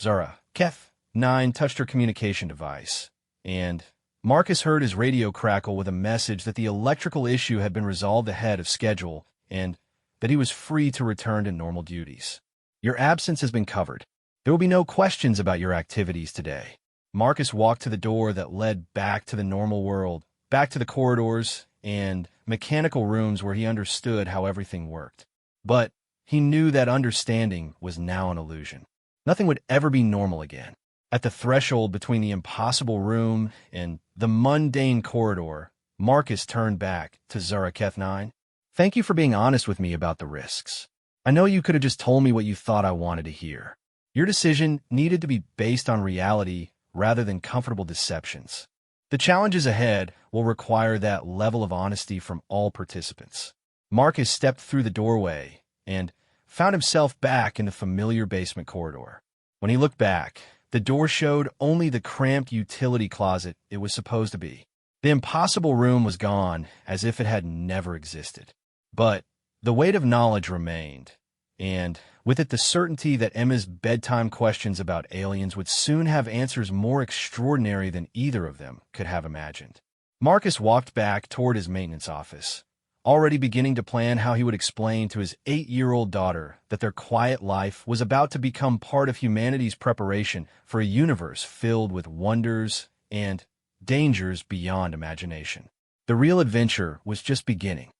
Zara, Keth, 9 touched her communication device, and Marcus heard his radio crackle with a message that the electrical issue had been resolved ahead of schedule and that he was free to return to normal duties. Your absence has been covered. There will be no questions about your activities today. Marcus walked to the door that led back to the normal world, back to the corridors and mechanical rooms where he understood how everything worked. But he knew that understanding was now an illusion. Nothing would ever be normal again. At the threshold between the impossible room and the mundane corridor, Marcus turned back to Zara Keth 9. Thank you for being honest with me about the risks. I know you could have just told me what you thought I wanted to hear. Your decision needed to be based on reality rather than comfortable deceptions. The challenges ahead will require that level of honesty from all participants. Marcus stepped through the doorway and found himself back in the familiar basement corridor. When he looked back, the door showed only the cramped utility closet it was supposed to be. The impossible room was gone, as if it had never existed. But the weight of knowledge remained, and with it the certainty that Emma's bedtime questions about aliens would soon have answers more extraordinary than either of them could have imagined. Marcus walked back toward his maintenance office, already beginning to plan how he would explain to his 8-year-old daughter that their quiet life was about to become part of humanity's preparation for a universe filled with wonders and dangers beyond imagination. The real adventure was just beginning.